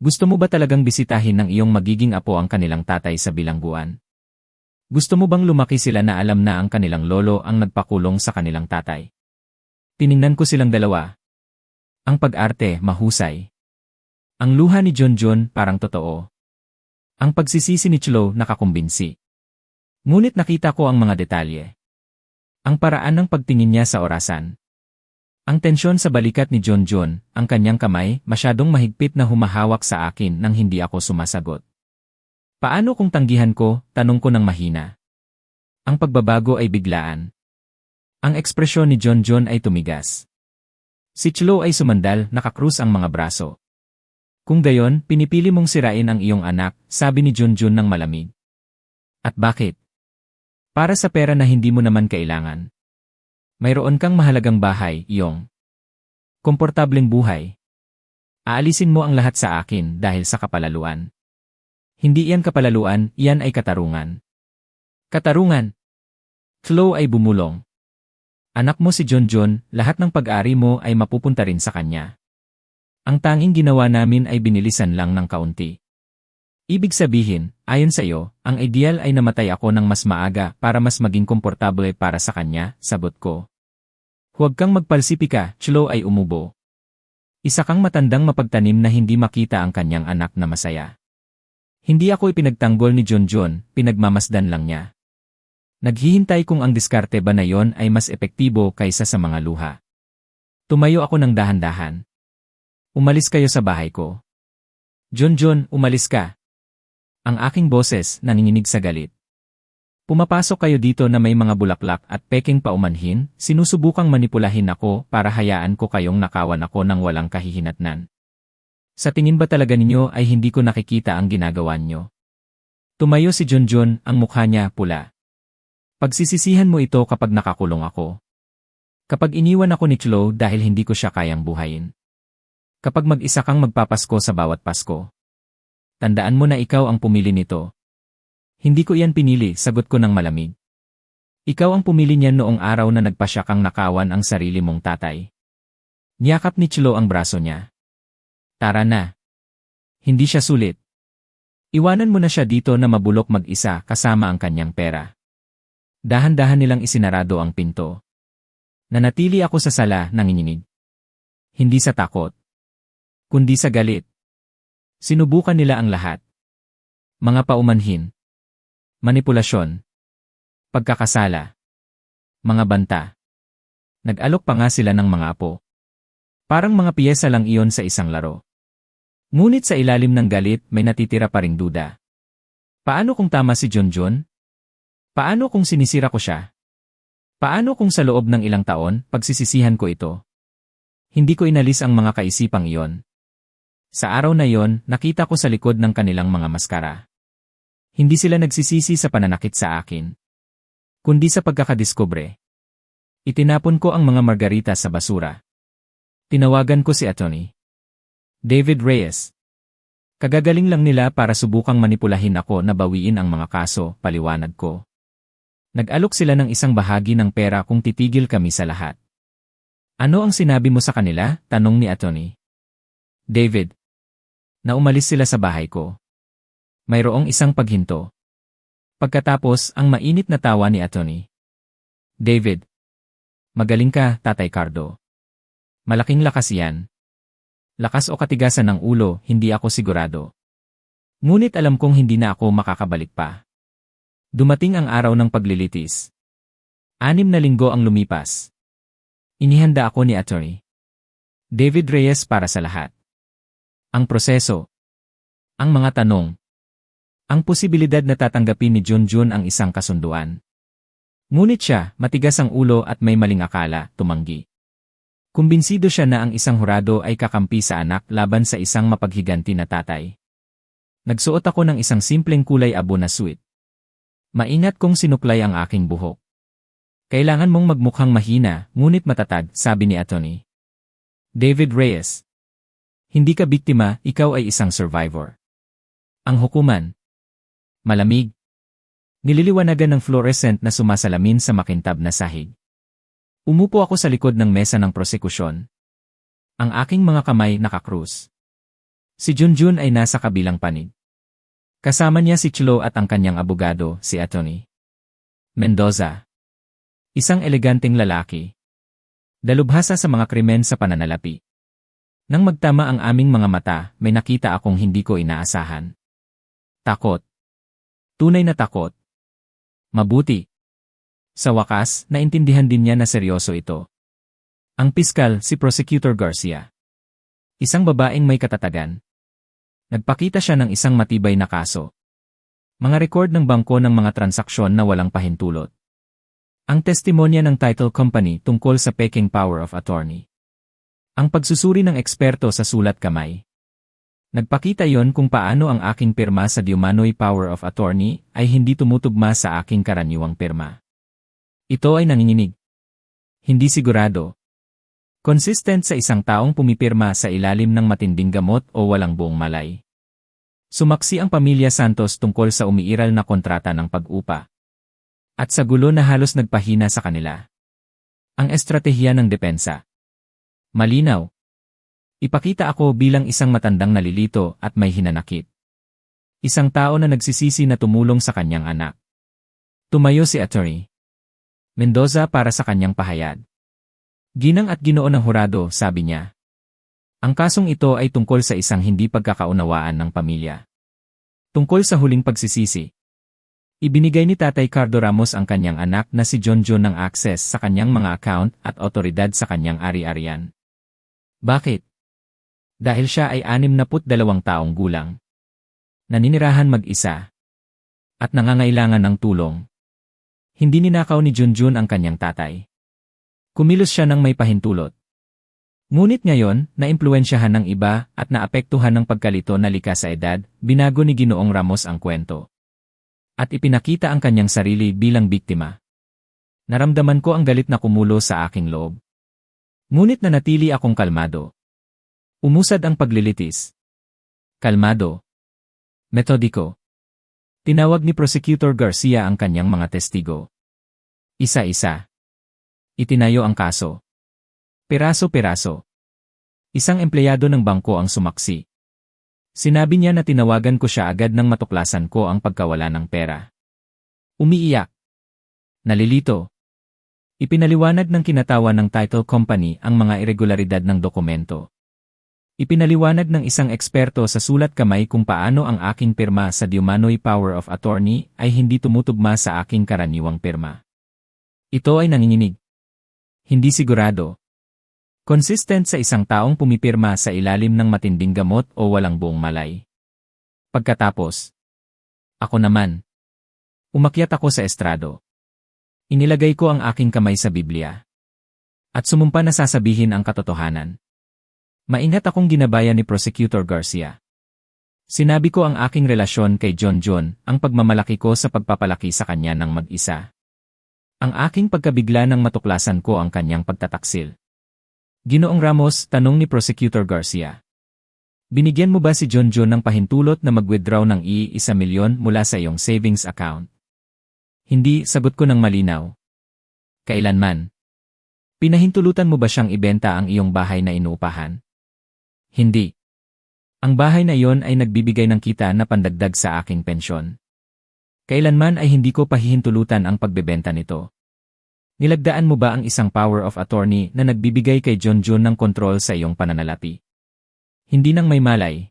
Gusto mo ba talagang bisitahin ng iyong magiging apo ang kanilang tatay sa bilangguan? Gusto mo bang lumaki sila na alam na ang kanilang lolo ang nagpakulong sa kanilang tatay? Tiningnan ko silang dalawa. Ang pag-arte, mahusay. Ang luha ni Junjun, parang totoo. Ang pagsisisi ni Chlo, nakakumbinsi. Ngunit nakita ko ang mga detalye. Ang paraan ng pagtingin niya sa orasan. Ang tensyon sa balikat ni Junjun, ang kanyang kamay, masyadong mahigpit na humahawak sa akin nang hindi ako sumasagot. Paano kung tanggihan ko, tanong ko ng mahina. Ang pagbabago ay biglaan. Ang ekspresyon ni Junjun ay tumigas. Si Chlo ay sumandal, nakakrus ang mga braso. Kung gayon, pinipili mong sirain ang iyong anak, sabi ni Junjun ng malamig. At bakit? Para sa pera na hindi mo naman kailangan. Mayroon kang mahalagang bahay, iyong komportableng buhay. Aalisin mo ang lahat sa akin dahil sa kapalaluan. Hindi iyan kapalaluan, iyan ay katarungan. Katarungan! Chlo ay bumulong. Anak mo si Junjun, lahat ng pag-ari mo ay mapupunta rin sa kanya. Ang tanging ginawa namin ay binilisan lang ng kaunti. Ibig sabihin, ayon sa iyo, ang ideal ay namatay ako ng mas maaga para mas maging komportable para sa kanya, sagot ko. Huwag kang magpalsipika, Chlo ay umubo. Isa kang matandang mapagtanim na hindi makita ang kanyang anak na masaya. Hindi ako ipinagtanggol ni Junjun, pinagmamasdan lang niya. Naghihintay kung ang diskarte ba na yon ay mas epektibo kaysa sa mga luha. Tumayo ako ng dahan-dahan. Umalis kayo sa bahay ko. Junjun, umalis ka. Ang aking boses nanginginig sa galit. Pumapasok kayo dito na may mga bulaklak at peking paumanhin, sinusubukang manipulahin ako para hayaan ko kayong nakawan ako ng walang kahihinatnan. Sa tingin ba talaga ninyo ay hindi ko nakikita ang ginagawa nyo? Tumayo si Junjun, ang mukha niya pula. Pagsisisihan mo ito kapag nakakulong ako. Kapag iniwan ako ni Chlo dahil hindi ko siya kayang buhayin. Kapag mag-isa kang magpapasko sa bawat Pasko. Tandaan mo na ikaw ang pumili nito. Hindi ko iyan pinili, sagot ko ng malamig. Ikaw ang pumili niyan noong araw na nagpasya kang nakawan ang sarili mong tatay. Niyakap ni Chlo ang braso niya. Tara na. Hindi siya sulit. Iwanan mo na siya dito na mabulok mag-isa kasama ang kanyang pera. Dahan-dahan nilang isinarado ang pinto. Nanatili ako sa sala, nanginginig. Hindi sa takot, kundi sa galit. Sinubukan nila ang lahat. Mga paumanhin. Manipulasyon. Pagkakasala. Mga banta. Nag-alok pa nga sila ng mga apo. Parang mga piyesa lang iyon sa isang laro. Ngunit sa ilalim ng galit may natitira pa ring duda. Paano kung tama si Junjun? Paano kung sinisira ko siya? Paano kung sa loob ng ilang taon, pagsisisihan ko ito? Hindi ko inalis ang mga kaisipang iyon. Sa araw na iyon, nakita ko sa likod ng kanilang mga maskara. Hindi sila nagsisisi sa pananakit sa akin, kundi sa pagkakadiskubre. Itinapon ko ang mga margarita sa basura. Tinawagan ko si Atty. David Reyes. Kagagaling lang nila para subukang manipulahin ako na bawiin ang mga kaso, paliwanag ko. Nag-alok sila ng isang bahagi ng pera kung titigil kami sa lahat. Ano ang sinabi mo sa kanila? Tanong ni Atty. David. Na umalis sila sa bahay ko. Mayroong isang paghinto. Pagkatapos, ang mainit na tawa ni Atty. David. Magaling ka, Tatay Cardo. Malaking lakas yan. Lakas o katigasan ng ulo, hindi ako sigurado. Ngunit alam kong hindi na ako makakabalik pa. Dumating ang araw ng paglilitis. 6 na linggo ang lumipas. Inihanda ako ni Atty. David Reyes para sa lahat. Ang proseso. Ang mga tanong. Ang posibilidad na tatanggapin ni Junjun ang isang kasunduan. Ngunit siya, matigas ang ulo at may maling akala, tumanggi. Kumbinsido siya na ang isang hurado ay kakampi sa anak laban sa isang mapaghiganti na tatay. Nagsuot ako ng isang simpleng kulay abo na suit. Maingat kong sinuklay ang aking buhok. Kailangan mong magmukhang mahina, ngunit matatag, sabi ni Atty. David Reyes. Hindi ka biktima, ikaw ay isang survivor. Ang hukuman. Malamig. Nililiwanagan ng fluorescent na sumasalamin sa makintab na sahig. Umupo ako sa likod ng mesa ng prosekusyon. Ang aking mga kamay nakakrus. Si Junjun ay nasa kabilang panig. Kasama niya si Chlo at ang kanyang abogado, si Atty. Mendoza. Isang eleganteng lalaki. Dalubhasa sa mga krimen sa pananalapi. Nang magtama ang aming mga mata, may nakita akong hindi ko inaasahan. Takot. Tunay na takot. Mabuti. Sa wakas, naintindihan din niya na seryoso ito. Ang piskal, si Prosecutor Garcia. Isang babaeng may katatagan. Nagpakita siya ng isang matibay na kaso. Mga record ng bangko ng mga transaksyon na walang pahintulot. Ang testimonya ng title company tungkol sa peking power of attorney. Ang pagsusuri ng eksperto sa sulat kamay. Nagpakita yon kung paano ang aking pirma sa Diumanoy Power of Attorney ay hindi tumutugma sa aking karaniwang pirma. Ito ay nanginginig. Hindi sigurado. Consistent sa isang taong pumipirma sa ilalim ng matinding gamot o walang buong malay. Sumaksi ang pamilya Santos tungkol sa umiiral na kontrata ng pag-upa. At sa gulo na halos nagpahina sa kanila. Ang estratehiya ng depensa. Malinaw. Ipakita ako bilang isang matandang nalilito at may hinanakit. Isang tao na nagsisisi na tumulong sa kanyang anak. Tumayo si Atty. Mendoza para sa kanyang pahayag. Ginang at ginoo ng hurado, sabi niya. Ang kasong ito ay tungkol sa isang hindi pagkakaunawaan ng pamilya. Tungkol sa huling pagsisisi. Ibinigay ni Tatay Cardo Ramos ang kanyang anak na si Junjun ng access sa kanyang mga account at otoridad sa kanyang ari-arian. Bakit? Dahil siya ay 62 taong gulang. Naninirahan mag-isa. At nangangailangan ng tulong. Hindi ninakaw ni Junjun ang kanyang tatay. Kumilos siya ng may pahintulot. Ngunit ngayon, naimpluwensyahan ng iba at naapektuhan ng pagkalito na likas sa edad, binago ni Ginoong Ramos ang kwento. At ipinakita ang kanyang sarili bilang biktima. Naramdaman ko ang galit na kumulo sa aking loob. Ngunit nanatili akong kalmado. Umusad ang paglilitis. Kalmado. Metodiko. Tinawag ni Prosecutor Garcia ang kanyang mga testigo. Isa-isa. Itinayo ang kaso. Peraso-peraso. Isang empleyado ng bangko ang sumaksi. Sinabi niya na tinawagan ko siya agad nang matuklasan ko ang pagkawala ng pera. Umiiyak. Nalilito. Ipinaliwanag ng kinatawan ng title company ang mga irregularidad ng dokumento. Ipinaliwanag ng isang eksperto sa sulat kamay kung paano ang aking pirma sa Diumanoy Power of Attorney ay hindi tumutugma sa aking karaniwang pirma. Ito ay nanginginig. Hindi sigurado. Consistent sa isang taong pumipirma sa ilalim ng matinding gamot o walang buong malay. Pagkatapos, ako naman. Umakyat ako sa estrado. Inilagay ko ang aking kamay sa Biblia. At sumumpa na sasabihin ang katotohanan. Maingat akong ginabayan ni Prosecutor Garcia. Sinabi ko ang aking relasyon kay Junjun, ang pagmamalaki ko sa pagpapalaki sa kanya ng mag-isa. Ang aking pagkabigla nang matuklasan ko ang kanyang pagtataksil. Ginoong Ramos, tanong ni Prosecutor Garcia. Binigyan mo ba si Junjun ng pahintulot na mag-withdraw ng ₱1 milyon mula sa iyong savings account? Hindi, sagot ko ng malinaw. Kailanman? Pinahintulutan mo ba siyang ibenta ang iyong bahay na inuupahan? Hindi. Ang bahay na iyon ay nagbibigay ng kita na pandagdag sa aking pensyon. Kailanman ay hindi ko pahihintulutan ang pagbebenta nito. Nilagdaan mo ba ang isang power of attorney na nagbibigay kay Junjun ng kontrol sa iyong pananalapi? Hindi nang may malay.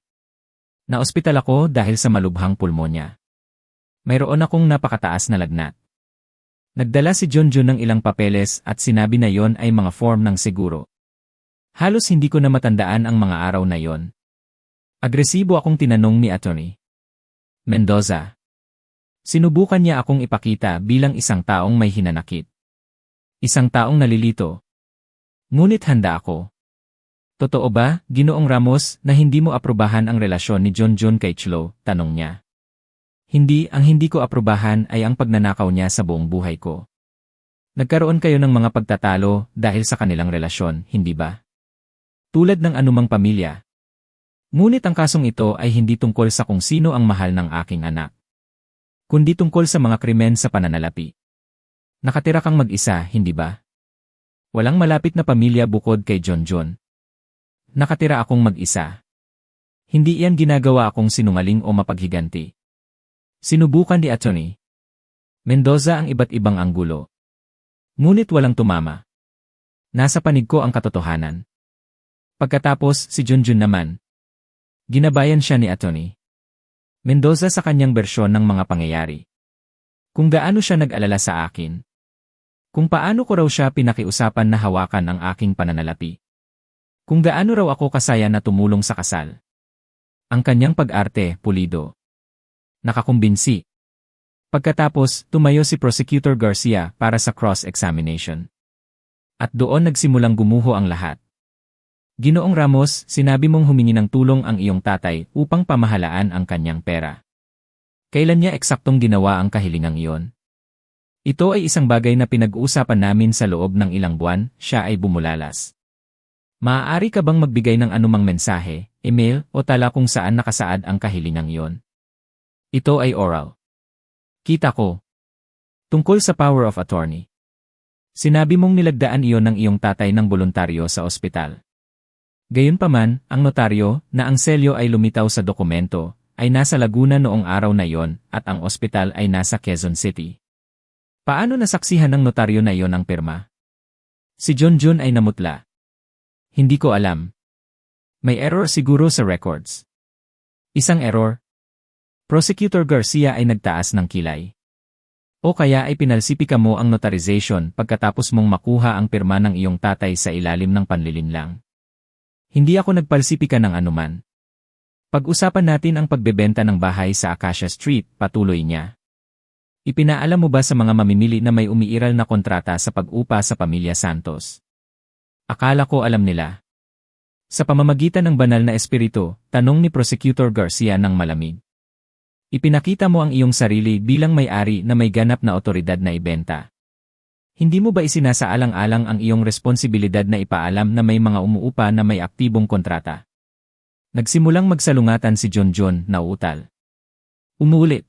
Naospital ako dahil sa malubhang pulmonya. Mayroon akong napakataas na lagnat. Nagdala si Junjun ng ilang papeles at sinabi na yon ay mga form ng seguro. Halos hindi ko na matandaan ang mga araw na yon. Agresibo akong tinanong ni Atty. Mendoza. Sinubukan niya akong ipakita bilang isang taong may hinanakit. Isang taong nalilito. Ngunit handa ako. Totoo ba, Ginoong Ramos, na hindi mo aprubahan ang relasyon ni Junjun kay Chlo? Tanong niya. Hindi, ang hindi ko aprubahan ay ang pagnanakaw niya sa buong buhay ko. Nagkaroon kayo ng mga pagtatalo dahil sa kanilang relasyon, hindi ba? Tulad ng anumang pamilya. Ngunit ang kasong ito ay hindi tungkol sa kung sino ang mahal ng aking anak, kundi tungkol sa mga krimen sa pananalapi. Nakatira kang mag-isa, hindi ba? Walang malapit na pamilya bukod kay Junjun. Nakatira akong mag-isa. Hindi iyan ginagawa akong sinungaling o mapaghiganti. Sinubukan ni Atty. Mendoza ang iba't ibang anggulo. Ngunit walang tumama. Nasa panig ko ang katotohanan. Pagkatapos, si Junjun naman. Ginabayan siya ni Atty. Mendoza sa kanyang bersyon ng mga pangyayari. Kung gaano siya nag-alala sa akin. Kung paano ko raw siya pinakiusapan na hawakan ang aking pananalapi. Kung gaano raw ako kasaya na tumulong sa kasal. Ang kanyang pag-arte, pulido. Nakakumbinsi. Pagkatapos, tumayo si Prosecutor Garcia para sa cross-examination. At doon nagsimulang gumuho ang lahat. Ginoong Ramos, sinabi mong humingi ng tulong ang iyong tatay upang pamahalaan ang kanyang pera. Kailan niya eksaktong ginawa ang kahilingang iyon? Ito ay isang bagay na pinag-uusapan namin sa loob ng ilang buwan, siya ay bumulalas. Maaari ka bang magbigay ng anumang mensahe, email o tala kung saan nakasaad ang kahilingang iyon? Ito ay oral. Kita ko. Tungkol sa power of attorney. Sinabi mong nilagdaan iyon ng iyong tatay ng voluntaryo sa ospital. Gayunpaman, ang notaryo, na ang selyo ay lumitaw sa dokumento, ay nasa Laguna noong araw na iyon at ang ospital ay nasa Quezon City. Paano nasaksihan ng notaryo na iyon ang pirma? Si Junjun ay namutla. Hindi ko alam. May error siguro sa records. Isang error? Prosecutor Garcia ay nagtaas ng kilay. O kaya ay pinalsipika mo ang notarization pagkatapos mong makuha ang pirma ng iyong tatay sa ilalim ng panlilinlang. Hindi ako nagpalsipika ng anuman. Pag-usapan natin ang pagbebenta ng bahay sa Acacia Street, patuloy niya. Ipinaalam mo ba sa mga mamimili na may umiiral na kontrata sa pag-upa sa pamilya Santos? Akala ko alam nila. Sa pamamagitan ng banal na espiritu, tanong ni Prosecutor Garcia ng malamig. Ipinakita mo ang iyong sarili bilang may-ari na may ganap na otoridad na ibenta. Hindi mo ba isinasaalang-alang ang iyong responsibilidad na ipaalam na may mga umuupa na may aktibong kontrata? Nagsimulang magsalungatan si Junjun, nauutal. Umuulit.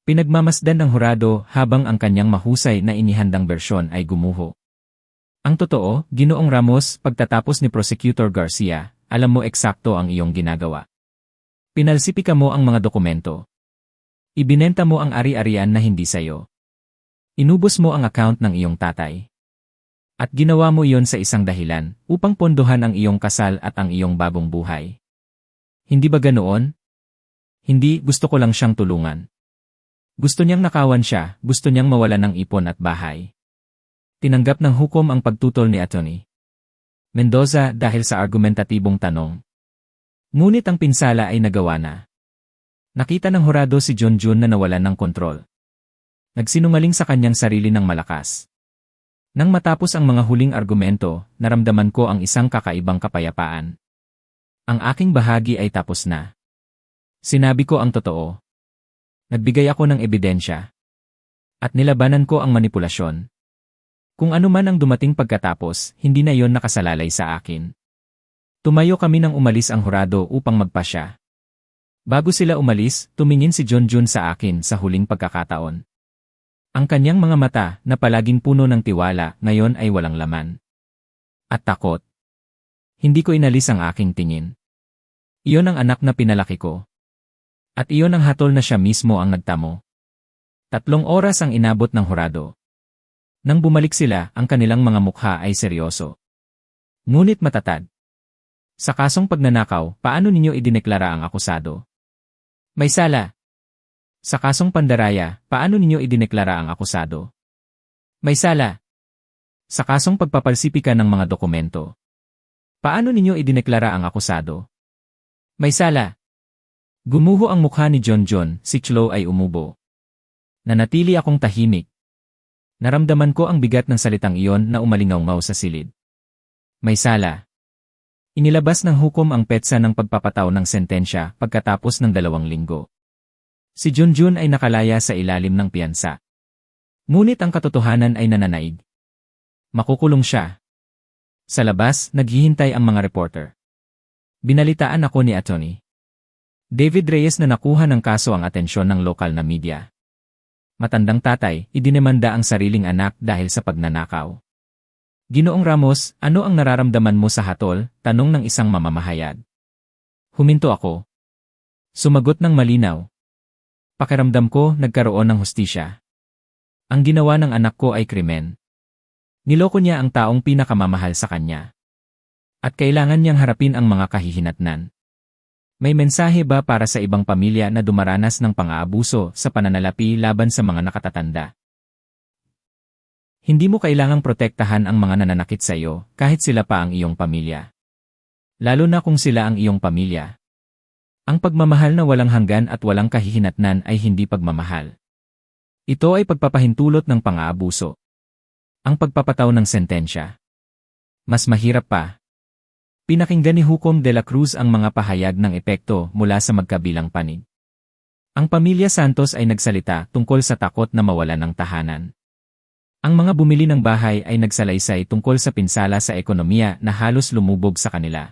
Pinagmamasdan ng hurado habang ang kanyang mahusay na inihandang bersyon ay gumuho. Ang totoo, Ginoong Ramos, pagtatapos ni Prosecutor Garcia, alam mo eksakto ang iyong ginagawa. Pinalsipika mo ang mga dokumento. Ibinenta mo ang ari-arian na hindi sayo. Inubos mo ang account ng iyong tatay. At ginawa mo iyon sa isang dahilan, upang pondohan ang iyong kasal at ang iyong bagong buhay. Hindi ba ganoon? Hindi, gusto ko lang siyang tulungan. Gusto niyang nakawan siya, gusto niyang mawalan ng ipon at bahay. Tinanggap ng hukom ang pagtutol ni Atty. Mendoza dahil sa argumentatibong tanong. Ngunit ang pinsala ay nagawa na. Nakita ng hurado si Junjun na nawalan ng kontrol. Nagsinungaling sa kanyang sarili ng malakas. Nang matapos ang mga huling argumento, naramdaman ko ang isang kakaibang kapayapaan. Ang aking bahagi ay tapos na. Sinabi ko ang totoo. Nagbigay ako ng ebidensya. At nilabanan ko ang manipulasyon. Kung ano man ang dumating pagkatapos, hindi na yon nakasalalay sa akin. Tumayo kami nang umalis ang hurado upang magpasya. Bago sila umalis, tumingin si Junjun sa akin sa huling pagkakataon. Ang kanyang mga mata, na palaging puno ng tiwala, ngayon ay walang laman. At takot. Hindi ko inalis ang aking tingin. Iyon ang anak na pinalaki ko. At iyon ang hatol na siya mismo ang nagtamo. 3 oras ang inabot ng hurado. Nang bumalik sila, ang kanilang mga mukha ay seryoso. Ngunit matatag. Sa kasong pagnanakaw, paano ninyo idineklara ang akusado? May sala. Sa kasong pandaraya, paano ninyo idineklara ang akusado? May sala. Sa kasong pagpapalsipika ng mga dokumento, paano ninyo idineklara ang akusado? May sala. Gumuho ang mukha ni Junjun, si Chloe ay umubo. Nanatili akong tahimik. Naramdaman ko ang bigat ng salitang iyon na umalingaw-ngaw sa silid. May sala. Inilabas ng hukom ang petsa ng pagpapataw ng sentensya pagkatapos ng 2 linggo. Si Junjun ay nakalaya sa ilalim ng piyansa. Ngunit ang katotohanan ay nananaig. Makukulong siya. Sa labas, naghihintay ang mga reporter. Binalitaan ako ni Atty. David Reyes na nakuha ng kaso ang atensyon ng lokal na media. Matandang tatay, idinemanda ang sariling anak dahil sa pagnanakaw. Ginoong Ramos, ano ang nararamdaman mo sa hatol? Tanong ng isang mamamahayag. Huminto ako. Sumagot ng malinaw. Pakiramdam ko nagkaroon ng hustisya. Ang ginawa ng anak ko ay krimen. Niloko niya ang taong pinakamamahal sa kanya. At kailangan niyang harapin ang mga kahihinatnan. May mensahe ba para sa ibang pamilya na dumaranas ng pang-aabuso sa pananalapi laban sa mga nakatatanda? Hindi mo kailangang protektahan ang mga nananakit sa iyo kahit sila pa ang iyong pamilya. Lalo na kung sila ang iyong pamilya. Ang pagmamahal na walang hanggan at walang kahihinatnan ay hindi pagmamahal. Ito ay pagpapahintulot ng pang-aabuso. Ang pagpapataw ng sentensya. Mas mahirap pa. Pinakinggan ni Hukom de la Cruz ang mga pahayag ng epekto mula sa magkabilang panig. Ang pamilya Santos ay nagsalita tungkol sa takot na mawalan ng tahanan. Ang mga bumili ng bahay ay nagsalaysay tungkol sa pinsala sa ekonomiya na halos lumubog sa kanila.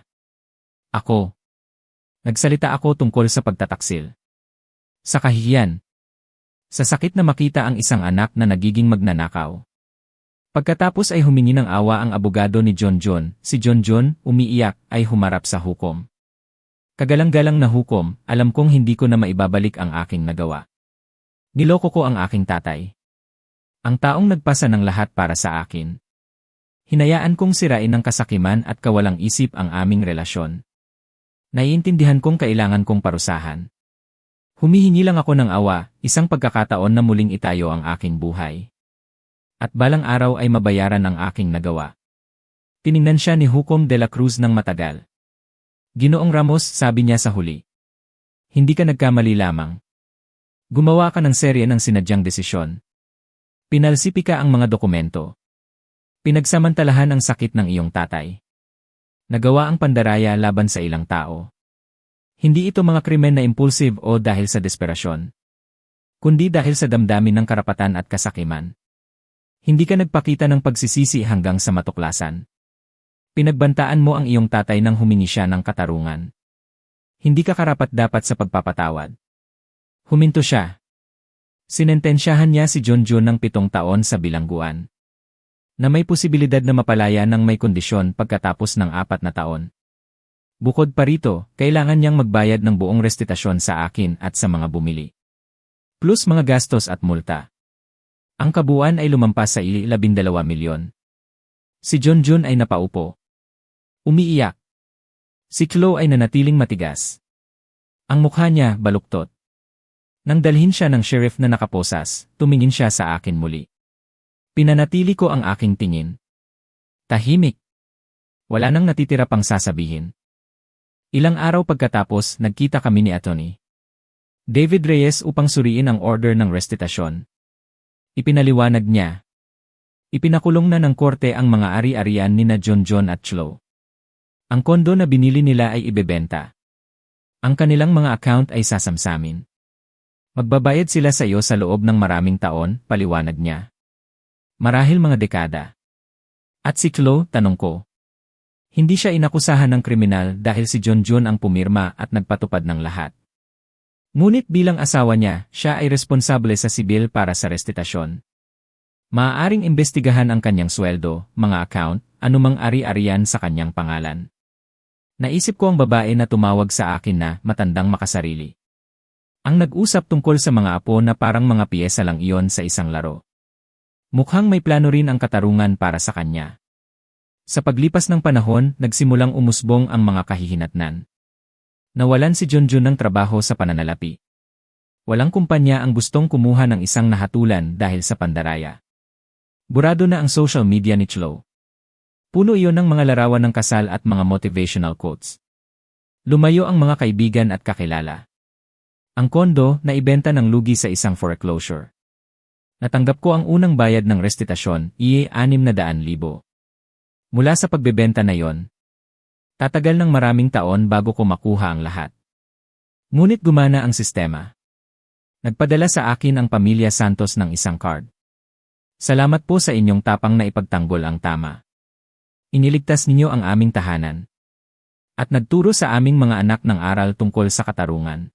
Ako. Nagsalita ako tungkol sa pagtataksil. Sa kahihiyan. Sa sakit na makita ang isang anak na nagiging magnanakaw. Pagkatapos ay humingi ng awa ang abogado ni Junjun, si Junjun, umiiyak, ay humarap sa hukom. Kagalang-galang na hukom, alam kong hindi ko na maibabalik ang aking nagawa. Niloko ko ang aking tatay. Ang taong nagpasa ng lahat para sa akin. Hinayaan kong sirain ng kasakiman at kawalang isip ang aming relasyon. Naiintindihan kong kailangan kong parusahan. Humihingi lang ako ng awa, isang pagkakataon na muling itayo ang aking buhay. At balang araw ay mabayaran ang aking nagawa. Tiningnan siya ni Hukom de la Cruz ng matagal. Ginoong Ramos, sabi niya sa huli. Hindi ka nagkamali lamang. Gumawa ka ng serye ng sinadyang desisyon. Pinalsipika ang mga dokumento. Pinagsamantalahan ang sakit ng iyong tatay. Nagawa ang pandaraya laban sa ilang tao. Hindi ito mga krimen na impulsive o dahil sa desperasyon. Kundi dahil sa damdamin ng karapatan at kasakiman. Hindi ka nagpakita ng pagsisisi hanggang sa matuklasan. Pinagbantaan mo ang iyong tatay nang humingi siya ng katarungan. Hindi ka karapat-dapat sa pagpapatawad. Huminto siya. Sinentensyahan niya si Junjun ng 7 taon sa bilangguan. Na may posibilidad na mapalaya ng may kondisyon pagkatapos ng 4 na taon. Bukod pa rito, kailangan niyang magbayad ng buong restitusyon sa akin at sa mga bumili. Plus mga gastos at multa. Ang kabuuan ay lumampas sa 12 milyon. Si Junjun ay napaupo. Umiiyak. Si Chloe ay nanatiling matigas. Ang mukha niya baluktot. Nang dalhin siya ng sheriff na nakaposas, tumingin siya sa akin muli. Pinanatili ko ang aking tingin. Tahimik. Wala nang natitira pang sasabihin. Ilang araw pagkatapos, nagkita kami ni Atty. David Reyes upang suriin ang order ng restitusyon. Ipinaliwanag niya. Ipinakulong na ng korte ang mga ari-arian nina Junjun at Chloe. Ang kondo na binili nila ay ibebenta. Ang kanilang mga account ay sasamsamin. Magbabayad sila sa iyo sa loob ng maraming taon, paliwanag niya. Marahil mga dekada. At si Chloe, tanong ko. Hindi siya inakusahan ng kriminal dahil si Junjun ang pumirma at nagpatupad ng lahat. Ngunit bilang asawa niya, siya ay responsable sa sibil para sa restitusyon. Maaaring imbestigahan ang kanyang sweldo, mga account, anumang ari-arian sa kanyang pangalan. Naisip ko ang babae na tumawag sa akin na matandang makasarili. Ang nag-usap tungkol sa mga apo na parang mga piyesa lang iyon sa isang laro. Mukhang may plano rin ang katarungan para sa kanya. Sa paglipas ng panahon, nagsimulang umusbong ang mga kahihinatnan. Nawalan si Junjun ng trabaho sa pananalapi. Walang kumpanya ang gustong kumuha ng isang nahatulan dahil sa pandaraya. Burado na ang social media ni Chloe. Puno iyon ng mga larawan ng kasal at mga motivational quotes. Lumayo ang mga kaibigan at kakilala. Ang kondo na ibenta ng lugi sa isang foreclosure. Natanggap ko ang unang bayad ng restitusyon, ₱600,000. Mula sa pagbebenta na yon, tatagal ng maraming taon bago ko makuha ang lahat. Ngunit gumana ang sistema. Nagpadala sa akin ang pamilya Santos ng isang card. Salamat po sa inyong tapang na ipagtanggol ang tama. Iniligtas ninyo ang aming tahanan. At nagturo sa aming mga anak ng aral tungkol sa katarungan.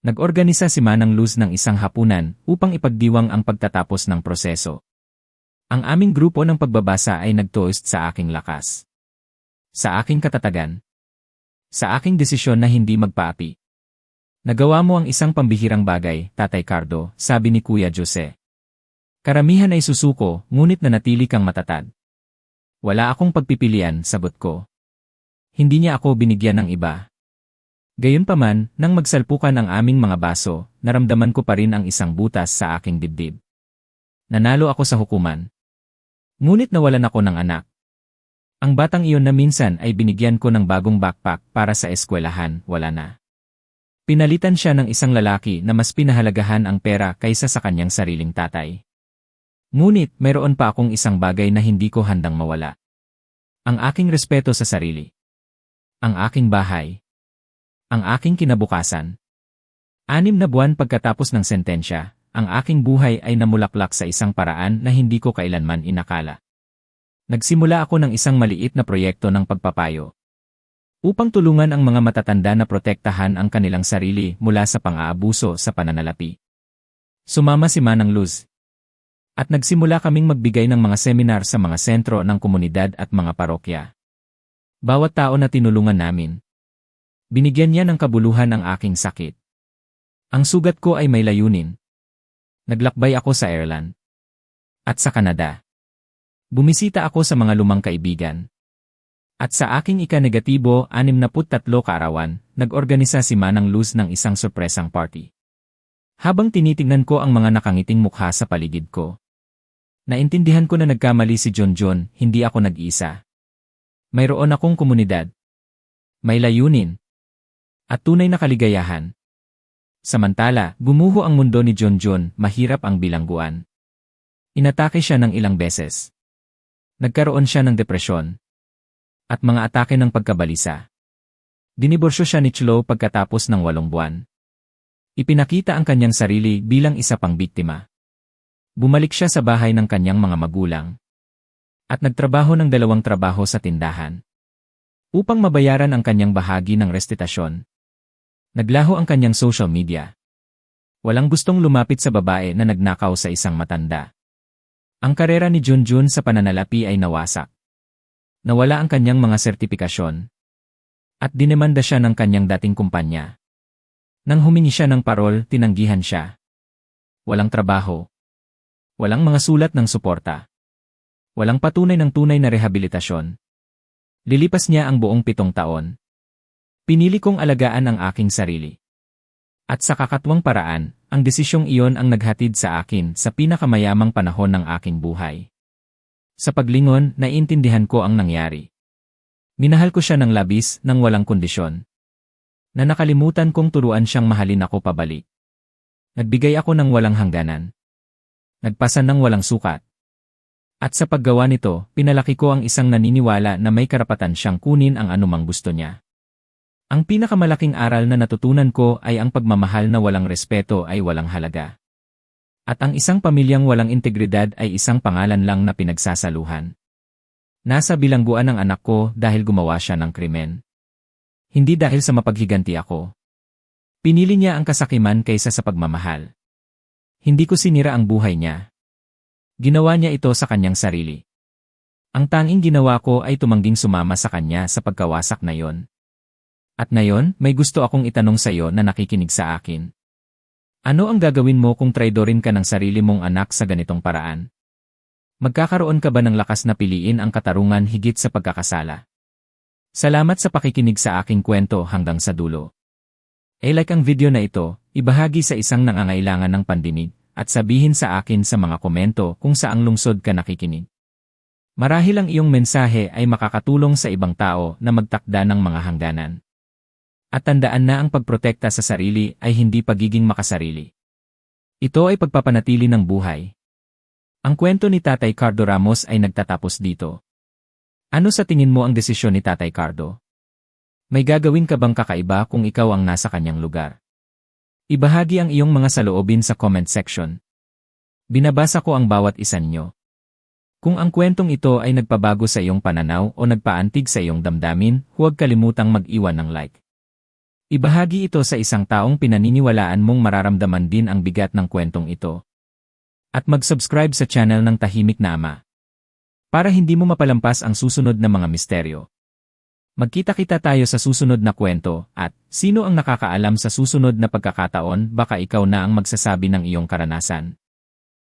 Nag-organisa si Manang Luz ng isang hapunan upang ipagdiwang ang pagtatapos ng proseso. Ang aming grupo ng pagbabasa ay nagtoast sa aking lakas. Sa aking katatagan. Sa aking desisyon na hindi magpaapi. Nagawa mo ang isang pambihirang bagay, Tatay Cardo, sabi ni Kuya Jose. Karamihan ay susuko, ngunit nanatili kang matatag. Wala akong pagpipilian, sagot ko. Hindi niya ako binigyan ng iba. Gayunpaman, nang magsalpukan ang aming mga baso, naramdaman ko pa rin ang isang butas sa aking dibdib. Nanalo ako sa hukuman. Ngunit nawalan ako ng anak. Ang batang iyon na minsan ay binigyan ko ng bagong backpack para sa eskwelahan, wala na. Pinalitan siya ng isang lalaki na mas pinahalagahan ang pera kaysa sa kanyang sariling tatay. Ngunit, mayroon pa akong isang bagay na hindi ko handang mawala. Ang aking respeto sa sarili. Ang aking bahay. Ang aking kinabukasan. 6 na buwan pagkatapos ng sentensya, ang aking buhay ay namulaklak sa isang paraan na hindi ko kailanman inakala. Nagsimula ako ng isang maliit na proyekto ng pagpapayo. Upang tulungan ang mga matatanda na protektahan ang kanilang sarili mula sa pang-aabuso sa pananalapi. Sumama si Manang Luz. At nagsimula kaming magbigay ng mga seminar sa mga sentro ng komunidad at mga parokya. Bawat tao na tinulungan namin. Binigyan niya ng kabuluhan ang aking sakit. Ang sugat ko ay may layunin. Naglakbay ako sa Ireland. At sa Canada. Bumisita ako sa mga lumang kaibigan. At sa aking ika-negatibo 63 kaarawan, nag-organisa si Manang Luz ng isang sorpresang party. Habang tinitingnan ko ang mga nakangiting mukha sa paligid ko, naintindihan ko na nagkamali si John, hindi ako nag-iisa. Mayroon akong komunidad. May layunin. At tunay na kaligayahan. Samantala, gumuho ang mundo ni John, mahirap ang bilangguan. Inatake siya ng ilang beses. Nagkaroon siya ng depresyon. At mga atake ng pagkabalisa. Diniborsyo siya ni Chlo pagkatapos ng 8 buwan. Ipinakita ang kanyang sarili bilang isa pang biktima. Bumalik siya sa bahay ng kanyang mga magulang. At nagtrabaho ng 2 trabaho sa tindahan. Upang mabayaran ang kanyang bahagi ng restitusyon. Naglaho ang kanyang social media. Walang gustong lumapit sa babae na nagnakaw sa isang matanda. Ang karera ni John sa pananalapi ay nawasak. Nawala ang kanyang mga sertipikasyon. At dinemanda siya ng kanyang dating kumpanya. Nang humingi siya ng parol, tinanggihan siya. Walang trabaho. Walang mga sulat ng suporta. Walang patunay ng tunay na rehabilitasyon. Lilipas niya ang buong 7 taon. Pinili kong alagaan ang aking sarili. At sa kakatwang paraan, ang desisyong iyon ang naghatid sa akin sa pinakamayamang panahon ng aking buhay. Sa paglingon, naiintindihan ko ang nangyari. Minahal ko siya ng labis nang walang kondisyon. Na nakalimutan kong turuan siyang mahalin ako pabalik. Nagbigay ako ng walang hangganan. Nagpasan ng walang sukat. At sa paggawa nito, pinalaki ko ang isang naniniwala na may karapatan siyang kunin ang anumang gusto niya. Ang pinakamalaking aral na natutunan ko ay ang pagmamahal na walang respeto ay walang halaga. At ang isang pamilyang walang integridad ay isang pangalan lang na pinagsasaluhan. Nasa bilangguan ng anak ko dahil gumawa siya ng krimen. Hindi dahil sa mapaghiganti ako. Pinili niya ang kasakiman kaysa sa pagmamahal. Hindi ko sinira ang buhay niya. Ginawa niya ito sa kanyang sarili. Ang tanging ginawa ko ay tumangging sumama sa kanya sa pagkawasak na yon. At ngayon, may gusto akong itanong sa iyo na nakikinig sa akin. Ano ang gagawin mo kung traidorin ka ng sarili mong anak sa ganitong paraan? Magkakaroon ka ba ng lakas na piliin ang katarungan higit sa pagkakasala? Salamat sa pakikinig sa aking kwento hanggang sa dulo. I-like ang video na ito, ibahagi sa isang nangangailangan ng pandinig, at sabihin sa akin sa mga komento kung saang lungsod ka nakikinig. Marahil ang iyong mensahe ay makakatulong sa ibang tao na magtakda ng mga hangganan. At tandaan na ang pagprotekta sa sarili ay hindi pagiging makasarili. Ito ay pagpapanatili ng buhay. Ang kwento ni Tatay Cardo Ramos ay nagtatapos dito. Ano sa tingin mo ang desisyon ni Tatay Cardo? May gagawin ka bang kakaiba kung ikaw ang nasa kanyang lugar? Ibahagi ang iyong mga saloobin sa comment section. Binabasa ko ang bawat isa ninyo. Kung ang kwentong ito ay nagpabago sa iyong pananaw o nagpaantig sa iyong damdamin, huwag kalimutang mag-iwan ng like. Ibahagi ito sa isang taong pinaniniwalaan mong mararamdaman din ang bigat ng kwentong ito. At mag-subscribe sa channel ng Tahimik na Ama para hindi mo mapalampas ang susunod na mga misteryo. Magkita-kita tayo sa susunod na kwento at sino ang nakakaalam sa susunod na pagkakataon, baka ikaw na ang magsasabi ng iyong karanasan.